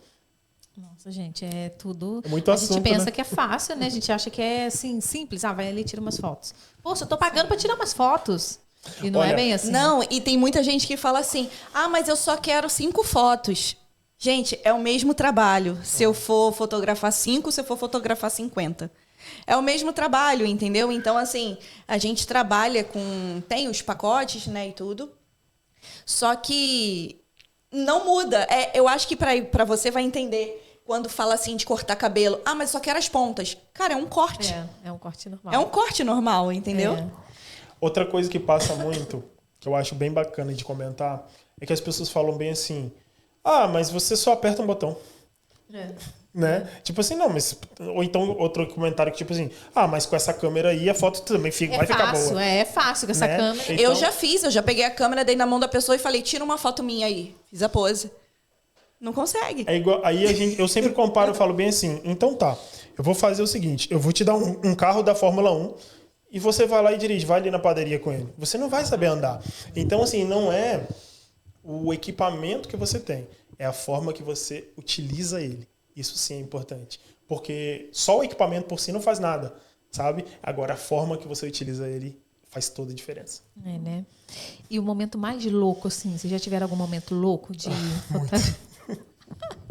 Nossa, gente, é tudo... É muito a assunto, gente pensa, né? que é fácil, né? A gente acha que é, assim, simples. Vai ali e tira umas fotos. Poxa, eu tô pagando para tirar umas fotos. E não Olha, é bem assim. Não, e tem muita gente que fala assim, mas eu só quero 5 fotos. Gente, é o mesmo trabalho. Se eu for fotografar 5, se eu for fotografar 50. É o mesmo trabalho, entendeu? Então, assim, a gente trabalha com... Tem os pacotes, né, e tudo. Só que não muda. Eu acho que pra você vai entender quando fala assim de cortar cabelo. Mas só quero as pontas. Cara, é um corte. É um corte normal. É um corte normal, entendeu? Outra coisa que passa muito, que eu acho bem bacana de comentar, é que as pessoas falam bem assim, mas você só aperta um botão. Né? Tipo assim, não, mas... Ou então outro comentário que tipo assim, mas com essa câmera aí a foto também vai ficar boa. É fácil com essa Né? câmera. Então, Eu já peguei a câmera, dei na mão da pessoa e falei, tira uma foto minha aí. Fiz a pose. Não consegue. É igual, eu sempre comparo, eu falo bem assim, então tá, eu vou fazer o seguinte, eu vou te dar um carro da Fórmula 1 e você vai lá e dirige, vai ali na padaria com ele. Você não vai saber andar. Então, assim, não é o equipamento que você tem, é a forma que você utiliza ele. Isso sim é importante. Porque só o equipamento por si não faz nada, sabe? Agora, a forma que você utiliza ele faz toda a diferença. Né? E o momento mais louco, assim, vocês já tiveram algum momento louco de fotografia?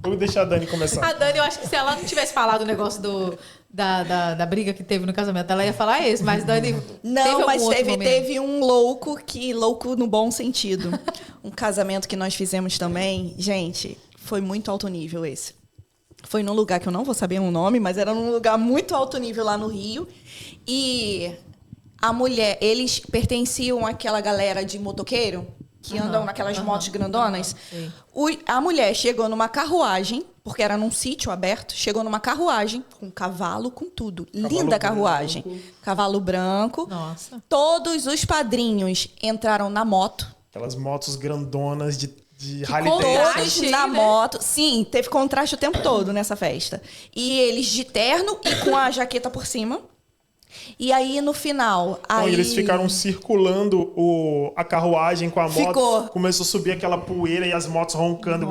Vou deixar a Dani começar. A Dani, eu acho que se ela não tivesse falado o negócio da briga que teve no casamento, ela ia falar isso, mas Dani. Não, mas teve teve um louco no bom sentido. Um casamento que nós fizemos também, gente, foi muito alto nível esse. Foi num lugar que eu não vou saber o nome, mas era num lugar muito alto nível lá no Rio. E a mulher, eles pertenciam àquela galera de motoqueiro que andam naquelas motos grandonas. A mulher chegou numa carruagem, porque era num sítio aberto, chegou numa carruagem com cavalo, com tudo. Linda carruagem. Cavalo branco. Nossa. Todos os padrinhos entraram na moto. Aquelas motos grandonas de rally Todos na moto. Sim, teve contraste o tempo todo nessa festa. E eles de terno e com a jaqueta por cima. E aí, no final... Eles ficaram circulando a carruagem com a moto. Começou a subir aquela poeira e as motos roncando.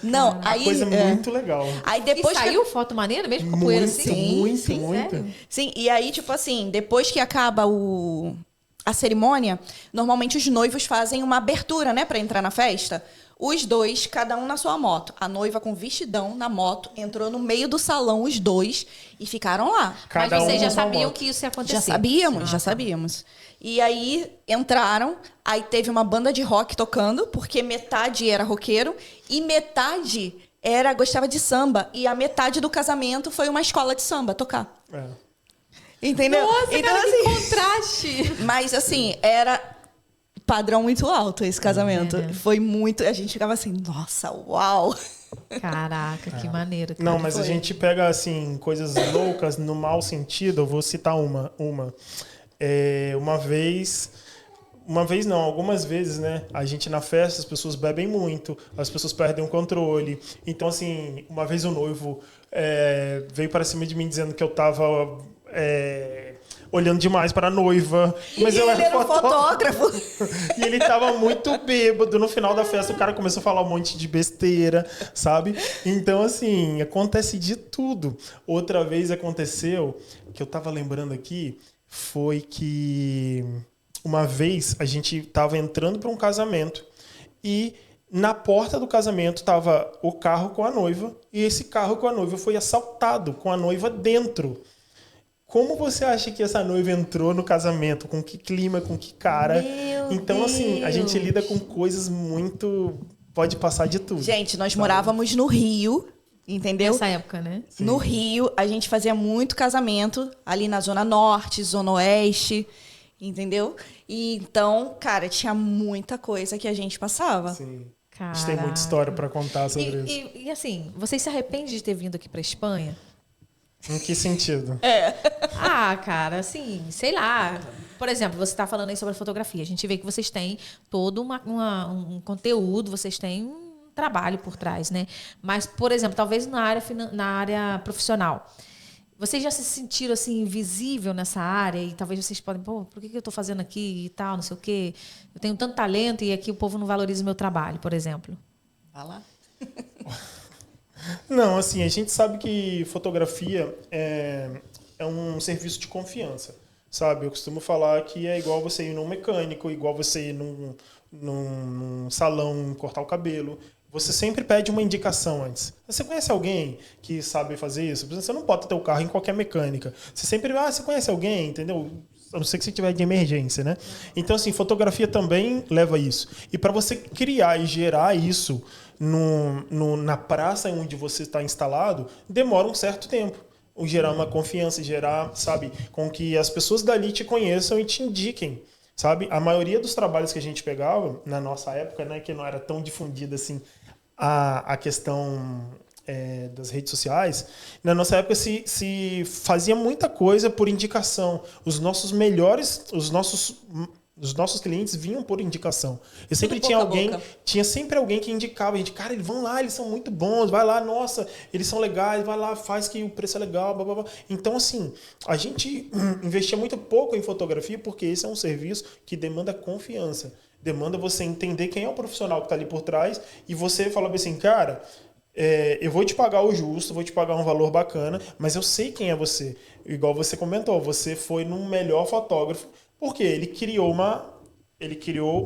Não, aí... Coisa muito legal. Aí depois e saiu foto maneira mesmo com a poeira assim? Muito. Sério? Sim, e aí, tipo assim, depois que acaba a cerimônia, normalmente os noivos fazem uma abertura, né, pra entrar na festa. Os dois, cada um na sua moto. A noiva com vestidão na moto, entrou no meio do salão, os dois, e ficaram lá. Mas vocês já sabiam que isso ia acontecer? Já sabíamos. E aí, entraram, aí teve uma banda de rock tocando, porque metade era roqueiro, e metade gostava de samba. E a metade do casamento foi uma escola de samba tocar. Entendeu? Nossa, então, cara, assim, que contraste! Mas, assim, era padrão muito alto esse casamento. Foi muito... A gente ficava assim, nossa, uau! Caraca, que maneiro. Cara. Não, mas a gente pega, assim, coisas loucas no mau sentido. Eu vou citar uma. Algumas vezes, né? A gente na festa, as pessoas bebem muito, as pessoas perdem o controle. Então, assim, uma vez o noivo veio para cima de mim dizendo que eu tava olhando demais para a noiva. Mas eu ele era fotógrafo. E ele tava muito bêbado. No final da festa, o cara começou a falar um monte de besteira, sabe? Então, assim, acontece de tudo. Outra vez aconteceu, que eu tava lembrando aqui, foi que uma vez a gente tava entrando para um casamento e na porta do casamento tava o carro com a noiva e esse carro com a noiva foi assaltado com a noiva dentro. Como você acha que essa noiva entrou no casamento? Com que clima? Com que cara? Então, assim, a gente lida com coisas muito... Pode passar de tudo. Gente, nós morávamos no Rio, entendeu? Nessa época, né? Sim. No Rio, a gente fazia muito casamento ali na Zona Norte, Zona Oeste. entendeu? E então, cara, tinha muita coisa que a gente passava. Sim. Caraca. A gente tem muita história para contar sobre isso. E assim, vocês se arrependem de ter vindo aqui pra Espanha? Em que sentido? Ah, cara, assim, sei lá. Por exemplo, você está falando aí sobre a fotografia. A gente vê que vocês têm todo um conteúdo, vocês têm um trabalho por trás, né? Mas, por exemplo, talvez na área profissional. Vocês já se sentiram, assim, invisível nessa área? E talvez vocês podem, pô, por que eu estou fazendo aqui e tal, não sei o quê? Eu tenho tanto talento e aqui o povo não valoriza o meu trabalho, por exemplo. Vai lá. Não, assim, a gente sabe que fotografia é um serviço de confiança, sabe? Eu costumo falar que é igual você ir num mecânico, igual você ir num salão cortar o cabelo. Você sempre pede uma indicação antes. Você conhece alguém que sabe fazer isso? Você não pode ter o carro em qualquer mecânica. Você sempre, você conhece alguém, entendeu? A não ser que você tiver de emergência, né? Então, assim, fotografia também leva isso. E para você criar e gerar isso na praça onde você está instalado, demora um certo tempo. Gerar uma confiança, gerar, sabe, com que as pessoas dali te conheçam e te indiquem, sabe? A maioria dos trabalhos que a gente pegava, na nossa época, né, que não era tão difundida assim a questão das redes sociais, na nossa época se fazia muita coisa por indicação. Os nossos clientes vinham por indicação. Eu sempre tinha sempre alguém que indicava, a gente, cara, eles vão lá, eles são muito bons, vai lá, nossa, eles são legais, vai lá, faz que o preço é legal, blá, blá, blá. Então, assim, a gente investia muito pouco em fotografia porque esse é um serviço que demanda confiança. Demanda você entender quem é o profissional que está ali por trás e você fala assim, cara, eu vou te pagar o justo, vou te pagar um valor bacana, mas eu sei quem é você. Igual você comentou, você foi no melhor fotógrafo, porque ele criou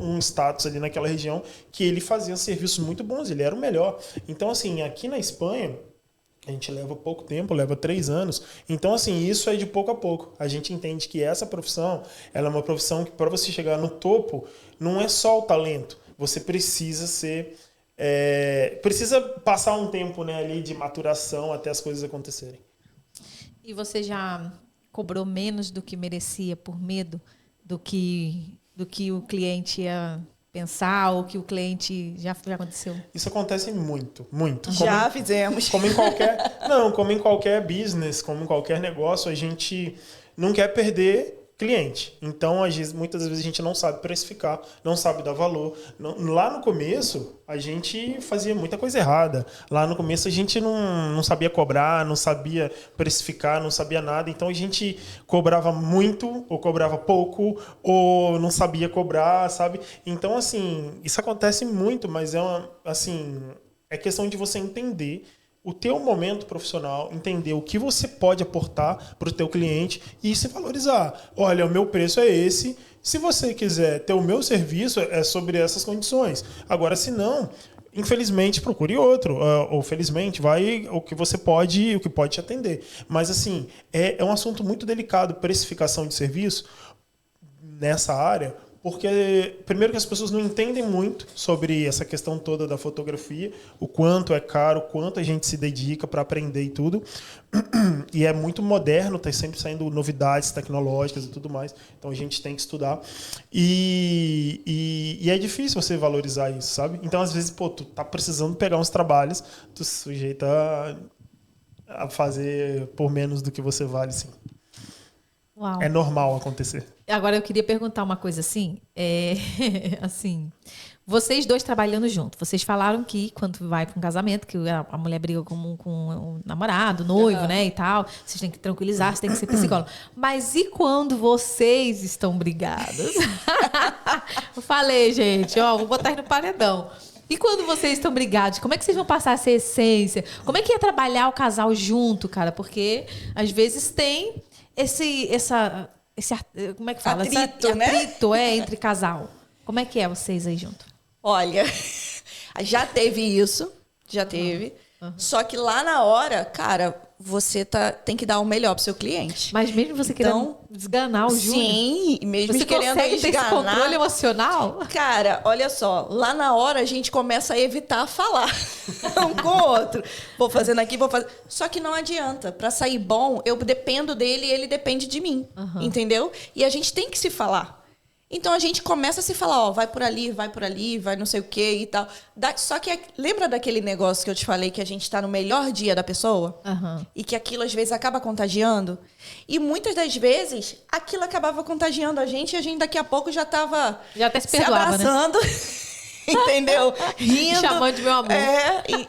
um status ali naquela região que ele fazia serviços muito bons, ele era o melhor. Então, assim, aqui na Espanha, a gente leva pouco tempo, leva 3 anos. Então, assim, isso é de pouco a pouco. A gente entende que essa profissão, ela é uma profissão que para você chegar no topo, não é só o talento. Você precisa precisa passar um tempo, né, ali de maturação até as coisas acontecerem. E você já cobrou menos do que merecia por medo do que o cliente ia pensar ou que o cliente já aconteceu? Isso acontece muito, muito. Já fizemos. Como em qualquer business, como em qualquer negócio, a gente não quer perder cliente. Então, muitas vezes a gente não sabe precificar, não sabe dar valor. Lá no começo, a gente fazia muita coisa errada. Lá no começo, a gente não sabia cobrar, não sabia precificar, não sabia nada. Então, a gente cobrava muito, ou cobrava pouco, ou não sabia cobrar, sabe? Então, assim, isso acontece muito, mas é questão de você entender o teu momento profissional, entender o que você pode aportar para o teu cliente e se valorizar. Olha, o meu preço é esse. Se você quiser ter o meu serviço, é sobre essas condições. Agora, se não, infelizmente, procure outro. Ou felizmente, vai o que pode te atender. Mas, assim, é um assunto muito delicado, precificação de serviço nessa área, porque, primeiro, que as pessoas não entendem muito sobre essa questão toda da fotografia, o quanto é caro, o quanto a gente se dedica para aprender e tudo. E é muito moderno, está sempre saindo novidades tecnológicas e tudo mais. Então, a gente tem que estudar. E é difícil você valorizar isso, sabe? Então, às vezes, tu tá precisando pegar uns trabalhos, tu se sujeita a fazer por menos do que você vale, sim. Uau. É normal acontecer. Agora eu queria perguntar uma coisa assim, assim, vocês dois trabalhando junto, vocês falaram que quando vai para um casamento, que a mulher briga com o namorado, o noivo, né, e tal, vocês têm que tranquilizar, vocês têm que ser psicólogo. Mas e quando vocês estão brigados? Eu falei, gente, vou botar aí no paredão. E quando vocês estão brigados, como é que vocês vão passar essa essência? Como é que é trabalhar o casal junto, cara? Porque às vezes tem esse como é que fala? Atrito, né? Atrito entre casal. Como é que é vocês aí junto? Olha, já teve isso. Já teve. Só que lá na hora, cara, você tem que dar o melhor pro seu cliente. Mas mesmo você querendo desganar o Júnior... Sim, mesmo você querendo consegue ter esse controle emocional? Cara, olha só, lá na hora a gente começa a evitar falar um com o outro. Vou fazendo aqui, vou fazer... Só que não adianta. Pra sair bom, eu dependo dele e ele depende de mim. Entendeu? E a gente tem que se falar. Então a gente começa a se falar, ó, vai por ali, vai não sei o quê e tal. Só que lembra daquele negócio que eu te falei que a gente tá no melhor dia da pessoa? E que aquilo às vezes acaba contagiando? E muitas das vezes aquilo acabava contagiando a gente e a gente daqui a pouco já tava até se abraçando, né? Entendeu? Rindo. Chamando de meu amor.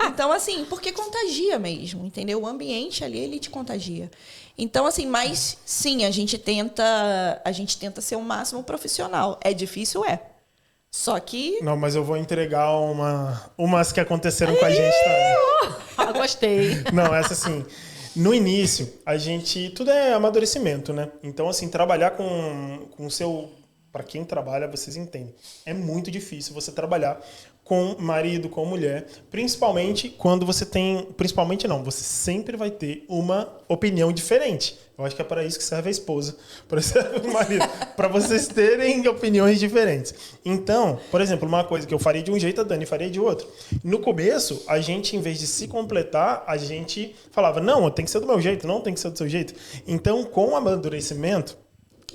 Então assim, porque contagia mesmo, entendeu? O ambiente ali, ele te contagia. Então, assim, mas sim, a gente tenta ser o máximo profissional. É difícil, é. Só que... Não, mas eu vou entregar umas que aconteceram com a gente também. Gostei. Não, essa assim... No início, tudo é amadurecimento, né? Então, assim, trabalhar com o seu... Para quem trabalha, vocês entendem. É muito difícil você trabalhar com marido, com mulher, principalmente quando você tem... Principalmente não, você sempre vai ter uma opinião diferente. Eu acho que é para isso que serve a esposa, para serve o marido, para vocês terem opiniões diferentes. Então, por exemplo, uma coisa que eu faria de um jeito, a Dani faria de outro. No começo, a gente, em vez de se completar, a gente falava, não, tem que ser do meu jeito, não tem que ser do seu jeito. Então, com o amadurecimento,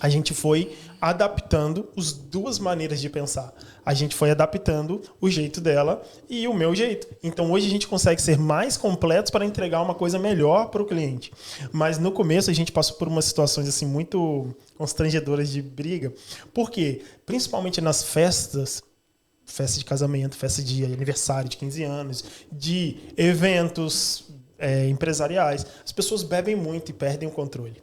a gente foi adaptando as duas maneiras de pensar. A gente foi adaptando o jeito dela e o meu jeito. Então, hoje a gente consegue ser mais completos para entregar uma coisa melhor para o cliente. Mas no começo a gente passou por umas situações assim muito constrangedoras de briga. Por quê? Principalmente nas festas, festa de casamento, festa de aniversário de 15 anos, de eventos empresariais, as pessoas bebem muito e perdem o controle.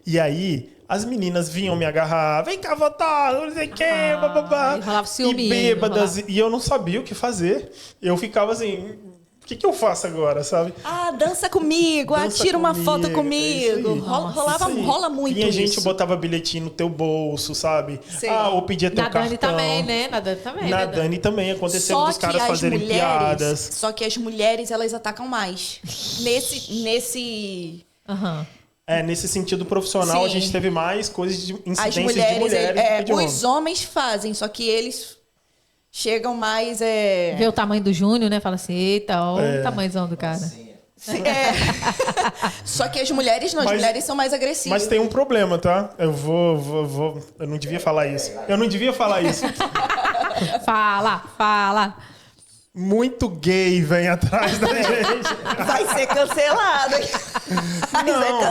E aí, as meninas vinham me agarrar, vem cá votar, não sei o quê, bababá. E bêbadas, e eu não sabia o que fazer. Eu ficava assim, o que eu faço agora, sabe? Dança comigo, tira uma foto comigo. Rola muito isso. E a gente botava bilhetinho no teu bolso, sabe? Sim. Ou pedia teu cartão. Na Dani também, né? Na Dani também. Na Dani também aconteceu dos caras fazerem piadas. Só que as mulheres, elas atacam mais. Nesse... Nesse sentido profissional, sim, a gente teve mais coisas de incidências de mulheres do que de homens. Os homens fazem, só que eles chegam mais... Vê o tamanho do Júnior, né? Fala assim, eita, olha o tamanhozão do cara. Sim. Só que as mulheres não, as mulheres são mais agressivas. Mas tem um problema, tá? Eu não devia falar isso. Fala. Muito gay vem atrás da gente. Vai ser cancelado.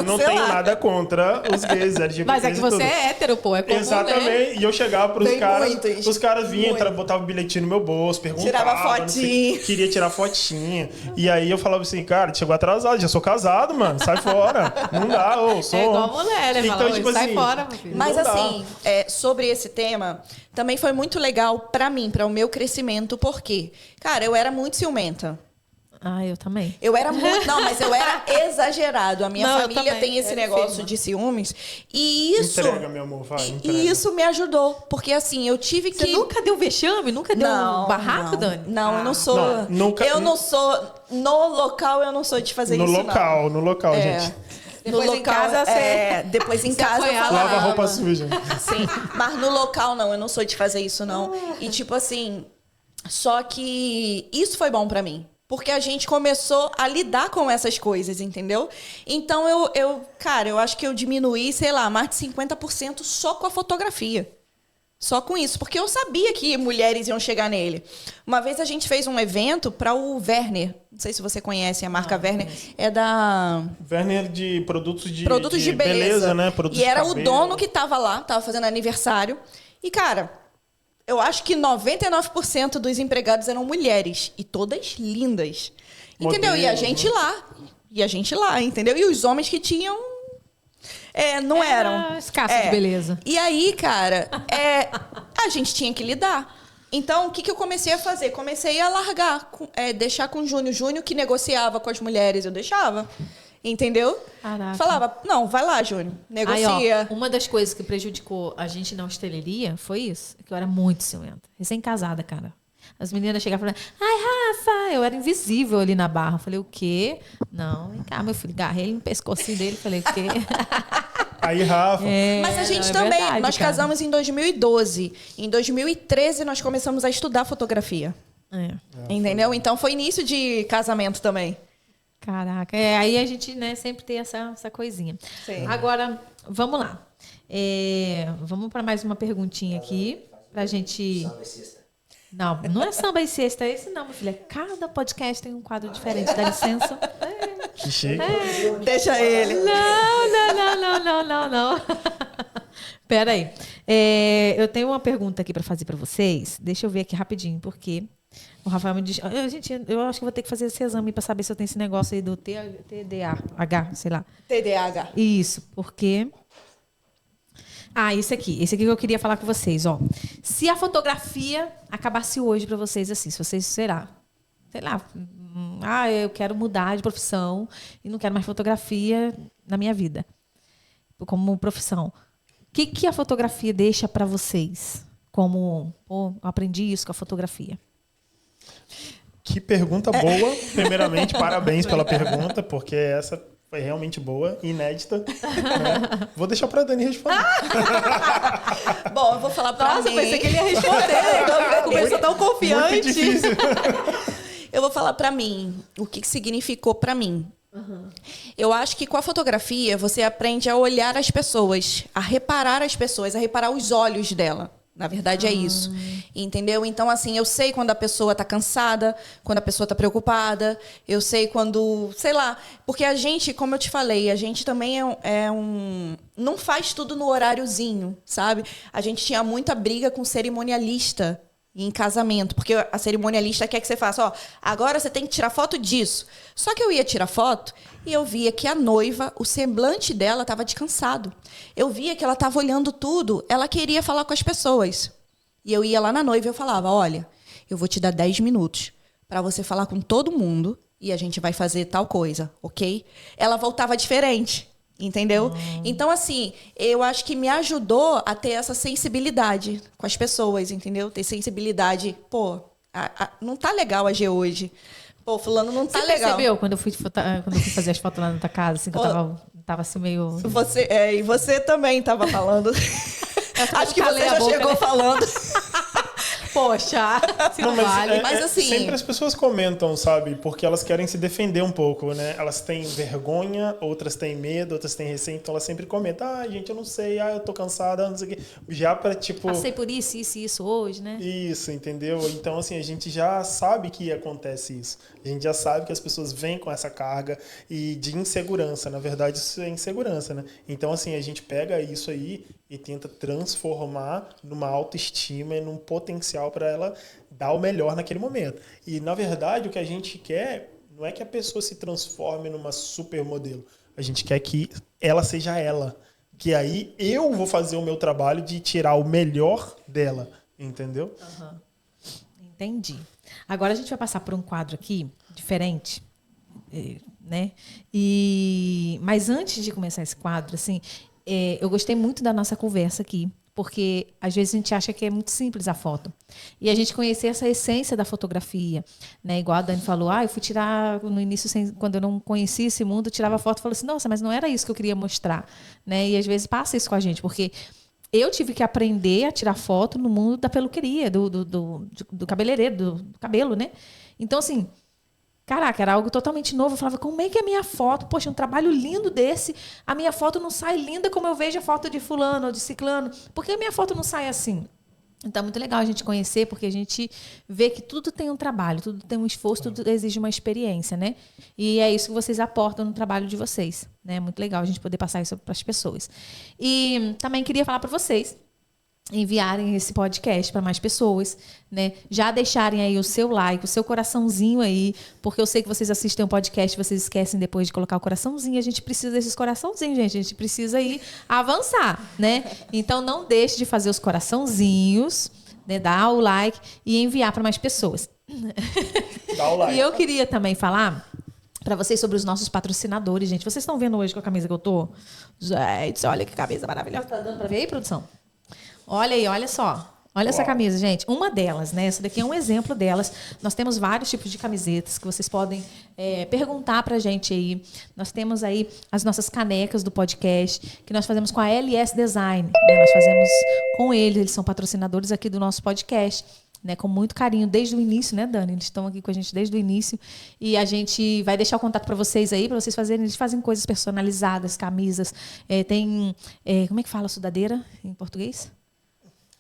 Não tenho nada contra os gays LGBTs. Mas é que você é hétero, pô. É comum, exatamente. Né? E eu chegava pros caras. Muitos. Os caras vinham, botavam o bilhetinho no meu bolso, perguntavam. Tirava fotinha. Queria tirar fotinha. E aí eu falava assim, cara, chegou atrasado, já sou casado, mano. Sai fora. Não dá, sou. É igual mulher, né? Então, tipo sai assim, fora, meu filho. Mas assim, sobre esse tema, também foi muito legal pra mim, pra o meu crescimento, porque, cara, eu era muito ciumenta. Eu também. Eu era muito... Não, mas eu era exagerado. A minha família tem esse negócio de ciúmes. E isso... Entrega, meu amor, vai, entrega. E isso me ajudou. Porque, assim, eu tive que... Você nunca deu vexame? Nunca deu um barraco, Dani? Não, eu não sou... Eu não sou... No local, eu não sou de fazer isso, No local, gente. Depois em casa, depois em casa eu falava. Lava a roupa suja. Sim, mas no local não, eu não sou de fazer isso não. E tipo assim, só que isso foi bom pra mim, porque a gente começou a lidar com essas coisas, entendeu? Então eu acho que eu diminuí, sei lá, mais de 50% só com a fotografia. Só com isso, porque eu sabia que mulheres iam chegar nele. Uma vez a gente fez um evento para o Werner. Não sei se você conhece a marca Werner. É da... Werner de produtos de beleza, né? E era o dono que estava lá, estava fazendo aniversário. E, cara, eu acho que 99% dos empregados eram mulheres. E todas lindas. Entendeu? Modelo, e a gente lá, entendeu? E os homens que tinham... não eram. Escasso de beleza. E aí, cara, a gente tinha que lidar. Então, o que eu comecei a fazer? Comecei a largar, deixar com o Júnior. Júnior que negociava com as mulheres, eu deixava. Entendeu? Caraca. Falava, não, vai lá, Júnior, negocia. Aí, uma das coisas que prejudicou a gente na hosteleria foi isso. Que eu era muito ciumenta. Recém-casada, cara. As meninas chegavam e falavam, ai, Rafa, eu era invisível ali na barra. Eu falei, o quê? Não, vem cá, meu filho. Agarrei ele no pescocinho dele. Falei, o quê? Aí, Rafa. Mas a gente também, verdade, nós cara. casamos em 2012. Em 2013, nós começamos a estudar fotografia. Entendeu? Então, foi início de casamento também. Caraca. Aí a gente, né, sempre tem essa coisinha. Sim. Agora, vamos lá. Vamos para mais uma perguntinha aqui. Pra gente... Não, não é samba e sexta esse não, meu filho. Cada podcast tem um quadro diferente. Dá licença. Que chique. Deixa ele. Não. Pera aí. Eu tenho uma pergunta aqui para fazer para vocês. Deixa eu ver aqui rapidinho, porque o Rafael me disse... Gente, eu acho que vou ter que fazer esse exame para saber se eu tenho esse negócio aí do TDAH, sei lá. TDAH. Isso, porque... Esse aqui que eu queria falar com vocês, ó. Se a fotografia acabasse hoje para vocês assim, se vocês, sei lá, eu quero mudar de profissão e não quero mais fotografia na minha vida, como profissão. O que a fotografia deixa para vocês? Como, eu aprendi isso com a fotografia. Que pergunta boa. Primeiramente, parabéns pela pergunta, porque essa foi realmente boa, inédita. Né? Vou deixar para a Dani responder. Bom, eu vou falar pra mim. Nossa, eu pensei que ele ia responder. Começou tão confiante. Muito difícil. Eu vou falar pra mim o que significou pra mim. Eu acho que com a fotografia você aprende a olhar as pessoas, a reparar as pessoas, a reparar os olhos dela. Na verdade é isso, entendeu? Então, assim, eu sei quando a pessoa tá cansada, quando a pessoa tá preocupada, eu sei quando, sei lá, porque a gente, como eu te falei, a gente também não faz tudo no horáriozinho, sabe? A gente tinha muita briga com cerimonialista em casamento, porque a cerimonialista quer que você faça, ó, agora você tem que tirar foto disso. Só que eu ia tirar foto e eu via que a noiva, o semblante dela estava descansado. Eu via que ela estava olhando tudo, ela queria falar com as pessoas. E eu ia lá na noiva e eu falava, olha, eu vou te dar 10 minutos para você falar com todo mundo e a gente vai fazer tal coisa, ok? Ela voltava diferente. Entendeu? Então, assim, eu acho que me ajudou a ter essa sensibilidade com as pessoas, entendeu? Ter sensibilidade. Pô, não tá legal agir hoje. Pô, fulano não tá Você legal. percebeu quando eu fui fazer as fotos lá na tua casa, assim, que eu tava assim meio... E você também tava falando. Acho que você já chegou falando. Poxa, se não vale. Mas assim... Sempre as pessoas comentam, sabe? Porque elas querem se defender um pouco, né? Elas têm vergonha, outras têm medo, outras têm receio. Então elas sempre comentam, gente, eu não sei, eu tô cansada, não sei o quê. Já pra, tipo... Passei por isso e isso hoje, né? Isso, entendeu? Então, assim, a gente já sabe que acontece isso. A gente já sabe que as pessoas vêm com essa carga e de insegurança. Na verdade, isso é insegurança, né? Então, assim, a gente pega isso aí e tenta transformar numa autoestima e num potencial para ela dar o melhor naquele momento. E, na verdade, o que a gente quer não é que a pessoa se transforme numa supermodelo. A gente quer que ela seja ela. Que aí eu vou fazer o meu trabalho de tirar o melhor dela. Entendeu? Entendi. Agora a gente vai passar por um quadro aqui diferente, né? Mas antes de começar esse quadro, assim, eu gostei muito da nossa conversa aqui, porque às vezes a gente acha que é muito simples a foto. E a gente conhecer essa essência da fotografia, né? Igual a Dani falou, eu fui tirar no início, quando eu não conhecia esse mundo, eu tirava foto e falava assim, nossa, mas não era isso que eu queria mostrar, né? E às vezes passa isso com a gente, porque eu tive que aprender a tirar foto no mundo da peluqueria, do cabeleireiro, do cabelo, né? Então, assim, caraca, era algo totalmente novo. Eu falava, como é que a minha foto, poxa, um trabalho lindo desse, a minha foto não sai linda como eu vejo a foto de fulano ou de ciclano? Por que a minha foto não sai assim? Então, é muito legal a gente conhecer, porque a gente vê que tudo tem um trabalho, tudo tem um esforço, tudo exige uma experiência, né? E é isso que vocês aportam no trabalho de vocês, né? É muito legal a gente poder passar isso para as pessoas. E também queria falar para vocês enviarem esse podcast para mais pessoas, né? Já deixarem aí o seu like, o seu coraçãozinho aí, porque eu sei que vocês assistem um podcast, vocês esquecem depois de colocar o coraçãozinho. A gente precisa desses coraçãozinhos, gente. A gente precisa aí avançar, né? Então não deixe de fazer os coraçãozinhos, né? Dar o like e enviar para mais pessoas. Dá o like. E eu queria também falar para vocês sobre os nossos patrocinadores, gente. Vocês estão vendo hoje com a camisa que eu tô? Gente, olha que camisa maravilhosa. Tá dando para ver aí, produção? Olha aí, olha só. Olha essa camisa, gente. Uma delas, né? Essa daqui é um exemplo delas. Nós temos vários tipos de camisetas que vocês podem perguntar pra gente aí. Nós temos aí as nossas canecas do podcast, que nós fazemos com a LS Design, né? Nós fazemos com eles são patrocinadores aqui do nosso podcast, né? Com muito carinho, desde o início, né, Dani? Eles estão aqui com a gente desde o início. E a gente vai deixar o contato para vocês aí, para vocês fazerem. Eles fazem coisas personalizadas, camisas. Tem, como é que fala sudadeira em português?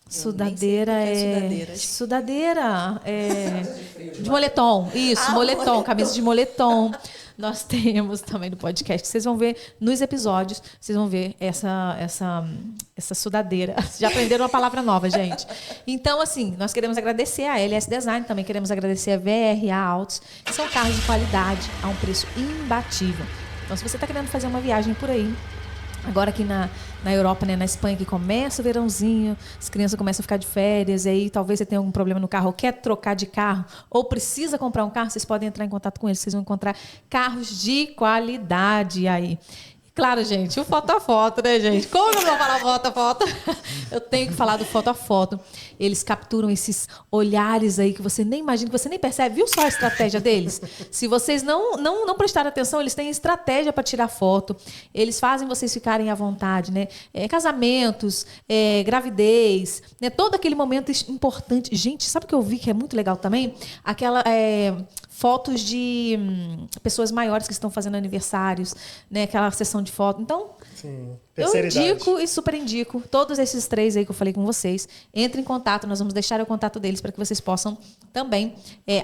Sudadeira de moletom. Isso, moletom, camisa de moletom. Nós temos também no podcast, que vocês vão ver nos episódios, vocês vão ver essa sudadeira. Já aprenderam uma palavra nova, gente. Então, assim, nós queremos agradecer a LS Design, também queremos agradecer a VRA Autos, que são carros de qualidade a um preço imbatível. Então, se você está querendo fazer uma viagem por aí, agora aqui na Europa, né, na Espanha, que começa o verãozinho, as crianças começam a ficar de férias, e aí talvez você tenha algum problema no carro, ou quer trocar de carro, ou precisa comprar um carro, vocês podem entrar em contato com eles, vocês vão encontrar carros de qualidade aí. Claro, gente, o foto a foto, né, gente? Como eu vou falar foto a foto? Eu tenho que falar do foto a foto. Eles capturam esses olhares aí que você nem imagina, que você nem percebe. Viu só a estratégia deles? Se vocês não prestarem atenção, eles têm estratégia para tirar foto. Eles fazem vocês ficarem à vontade, né? Casamentos, gravidez, né? Todo aquele momento importante. Gente, sabe o que eu vi que é muito legal também? Aquela... fotos de pessoas maiores que estão fazendo aniversários, né? Aquela sessão de foto. Então, sim, eu indico e super indico todos esses 3 aí que eu falei com vocês. Entre em contato, nós vamos deixar o contato deles para que vocês possam também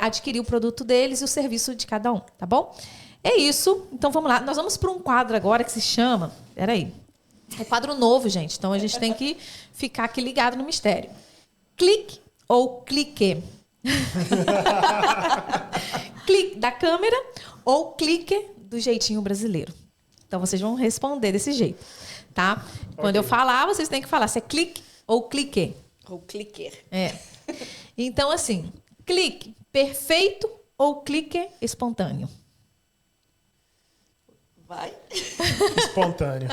adquirir o produto deles e o serviço de cada um, tá bom? É isso. Então, vamos lá. Nós vamos para um quadro agora que se chama... Peraí. É quadro novo, gente. Então, a gente tem que ficar aqui ligado no mistério. Clique ou clique? Clique da câmera ou clique do jeitinho brasileiro. Então, vocês vão responder desse jeito, tá? Quando eu falar, vocês têm que falar se é clique ou clique. Ou clicker. Então, assim, clique perfeito ou clique espontâneo? Vai. Espontâneo.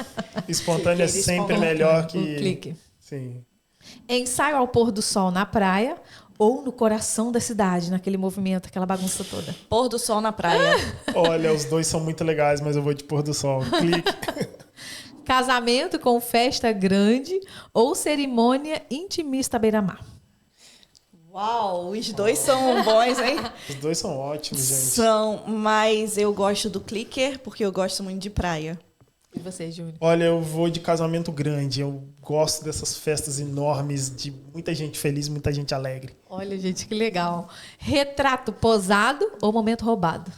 Espontâneo é sempre melhor que... Um clique. Sim. Ensaio ao pôr do sol na praia ou no coração da cidade, naquele movimento, aquela bagunça toda? Pôr do sol na praia. Olha, os dois são muito legais, mas eu vou de pôr do sol. Clique. Casamento com festa grande ou cerimônia intimista à beira-mar? Uau, os dois são bons, hein? Os dois são ótimos, gente. São, mas eu gosto do clicker porque eu gosto muito de praia. E você, Júnior? Olha, eu vou de casamento grande. Eu gosto dessas festas enormes, de muita gente feliz, muita gente alegre. Olha, gente, que legal. Retrato posado ou momento roubado?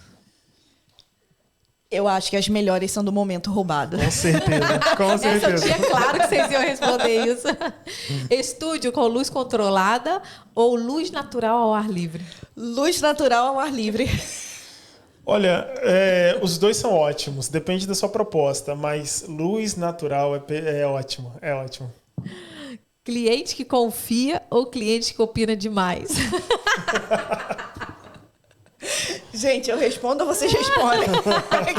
Eu acho que as melhores são do momento roubado. Com certeza, com certeza. Essa eu tinha claro que vocês iam responder isso. Estúdio com luz controlada ou luz natural ao ar livre? Luz natural ao ar livre. Olha, os dois são ótimos, depende da sua proposta, mas luz natural é ótimo, é ótimo. Cliente que confia ou cliente que opina demais? Gente, eu respondo ou vocês respondem?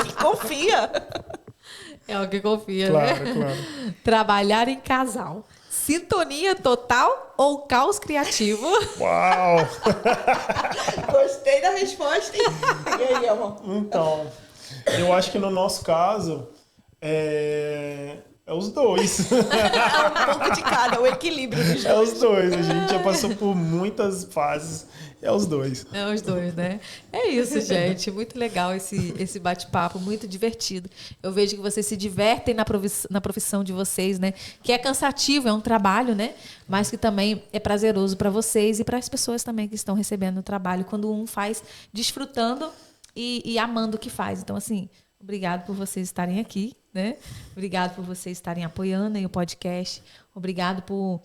Que confia. É o que confia, Claro, né? claro. Trabalhar em casal. Sintonia total ou caos criativo? Uau! Gostei da resposta, hein? E aí, amor? Então, eu acho que no nosso caso, é os dois. É um pouco de cada, o equilíbrio dos dois. É os dois. A gente já passou por muitas fases. É os dois. É os dois, né? É isso, gente. Muito legal esse bate-papo, muito divertido. Eu vejo que vocês se divertem na profissão de vocês, né? Que é cansativo, é um trabalho, né? Mas que também é prazeroso para vocês e para as pessoas também que estão recebendo o trabalho, quando um faz desfrutando e amando o que faz. Então, assim, obrigado por vocês estarem aqui, né? Obrigado por vocês estarem apoiando aí o podcast. Obrigado por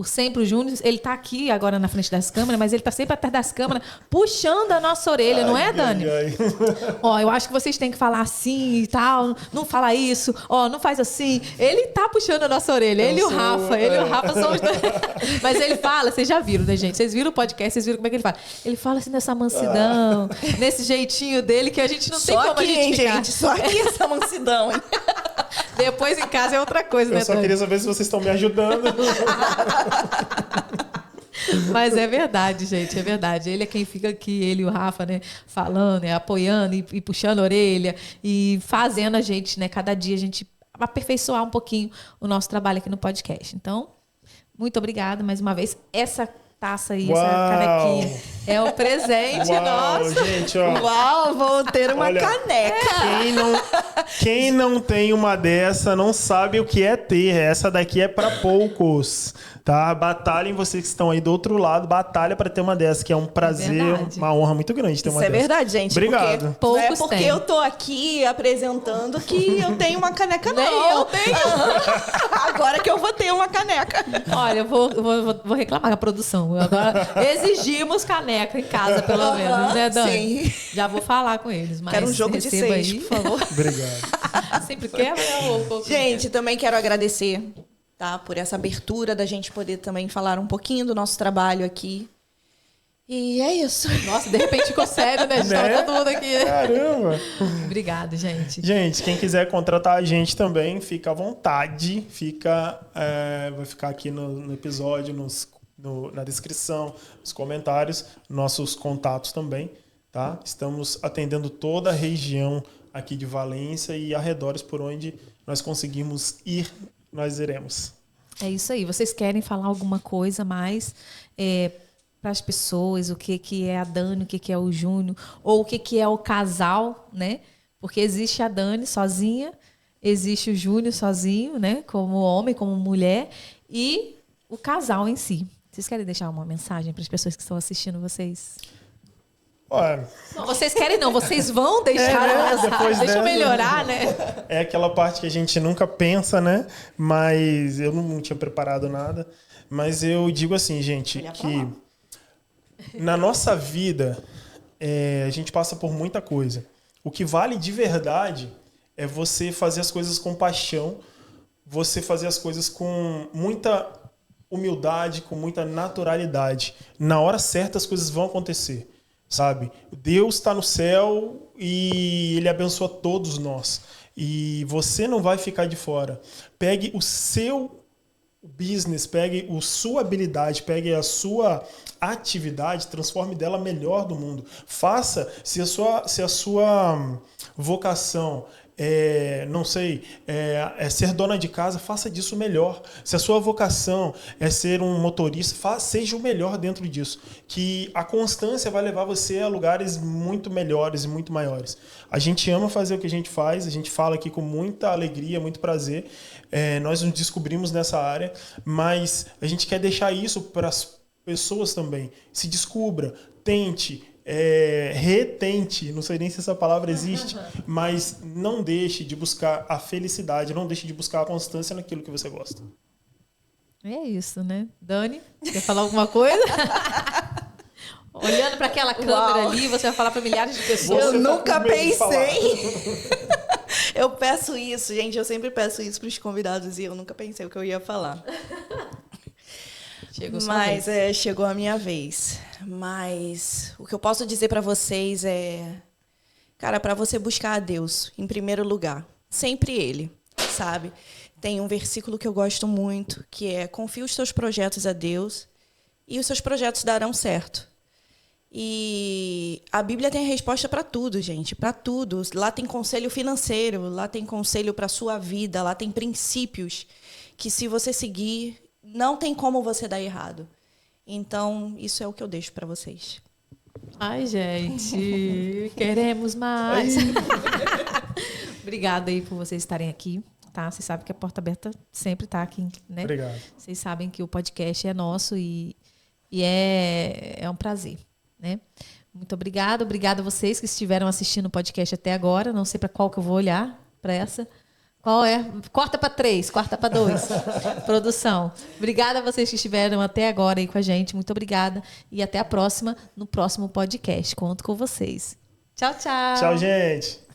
sempre o Júnior. Ele está aqui agora na frente das câmeras, mas ele está sempre atrás das câmeras, puxando a nossa orelha, não é, Dani? Ó, eu acho que vocês têm que falar assim e tal. Não fala isso. Ó, não faz assim. Ele tá puxando a nossa orelha. Ele e o Rafa são os dois. Mas ele fala, vocês já viram, né, gente? Vocês viram o podcast, vocês viram como é que ele fala. Ele fala assim nessa mansidão, nesse jeitinho dele que a gente não tem como aqui, a gente ficar. gente, só aqui essa mansidão, hein? Depois em casa é outra coisa, né, Eu só Dani? queria saber se vocês estão me ajudando. Mas é verdade, gente, é verdade. Ele é quem fica aqui, ele e o Rafa, né, falando, apoiando e puxando a orelha e fazendo a gente, né, cada dia a gente aperfeiçoar um pouquinho o nosso trabalho aqui no podcast. Então, muito obrigada mais uma vez. Essa taça aí, essa canequinha é o presente nosso. Gente, ó. Uau, vou ter uma caneca. Quem não tem uma dessa não sabe o que é ter. Essa daqui é para poucos, tá? Batalhem, vocês que estão aí do outro lado, batalha para ter uma dessa, que é um prazer, uma honra muito grande ter uma dessa. Isso é verdade, gente. Obrigado. Não é porque eu tô aqui apresentando que eu tenho uma caneca, não. Nem eu tenho. Agora que eu vou ter uma caneca. Olha, eu vou reclamar com a produção. Agora exigimos caneca em casa, pelo menos, né, Dani? Sim. Já vou falar com eles. Mas quero um jogo de 6, aí, por favor. Obrigado. Sempre quer, né? Gente, também quero agradecer, tá, por essa abertura da gente poder também falar um pouquinho do nosso trabalho aqui. E é isso. Nossa, de repente ficou sério, né? A gente tava todo mundo aqui. Caramba. Obrigado, gente. Gente, quem quiser contratar a gente também, fica à vontade. Vai ficar aqui no episódio, na descrição, nos comentários, nossos contatos também, tá? Estamos atendendo toda a região aqui de Valência e arredores por onde nós conseguimos ir, nós iremos. É isso aí. Vocês querem falar alguma coisa mais para as pessoas? O que é a Dani, o que é o Júnior? Ou o que é o casal, né? Porque existe a Dani sozinha, existe o Júnior sozinho, né? Como homem, como mulher, e o casal em si. Vocês querem deixar uma mensagem para as pessoas que estão assistindo vocês? Olha, Não, vocês querem não, vocês vão deixar uma mensagem. Deixa eu melhorar, né? É aquela parte que a gente nunca pensa, né? Mas eu não tinha preparado nada. Mas eu digo assim, gente, que na nossa vida a gente passa por muita coisa. O que vale de verdade é você fazer as coisas com paixão, você fazer as coisas com muita humildade, com muita naturalidade. Na hora certa as coisas vão acontecer, sabe? Deus está no céu e Ele abençoa todos nós. E você não vai ficar de fora. Pegue o seu business, pegue a sua habilidade, pegue a sua atividade, transforme dela a melhor do mundo. Faça, se a sua vocação não sei, ser dona de casa, faça disso o melhor. Se a sua vocação é ser um motorista, seja o melhor dentro disso. Que a constância vai levar você a lugares muito melhores e muito maiores. A gente ama fazer o que a gente faz, a gente fala aqui com muita alegria, muito prazer. Nós nos descobrimos nessa área, mas a gente quer deixar isso para as pessoas também. Se descubra, tente, retente, não sei nem se essa palavra existe, mas não deixe de buscar a felicidade, não deixe de buscar a constância naquilo que você gosta. É isso, né? Dani, quer falar alguma coisa? Olhando para aquela câmera ali, você vai falar para milhares de pessoas. Eu nunca pensei. Eu peço isso, gente, eu sempre peço isso para os convidados e eu nunca pensei o que eu ia falar. Chegou a minha vez. Mas o que eu posso dizer para vocês para você buscar a Deus em primeiro lugar, sempre Ele, sabe? Tem um versículo que eu gosto muito, que é: confia os seus projetos a Deus e os seus projetos darão certo. E a Bíblia tem a resposta para tudo, gente, para tudo. Lá tem conselho financeiro, lá tem conselho para a sua vida, lá tem princípios que, se você seguir, não tem como você dar errado. Então, isso é o que eu deixo para vocês. Ai, gente, queremos mais. Obrigada aí por vocês estarem aqui, tá? Vocês sabem que a Porta Aberta sempre está aqui, né? Obrigado. Vocês sabem que o podcast é nosso e é um prazer, né? Muito obrigada. Obrigada a vocês que estiveram assistindo o podcast até agora. Não sei para qual que eu vou olhar, para essa. Qual é? Corta para 3, corta para 2. Produção. Obrigada a vocês que estiveram até agora aí com a gente. Muito obrigada. E até a próxima, no próximo podcast. Conto com vocês. Tchau, tchau. Tchau, gente.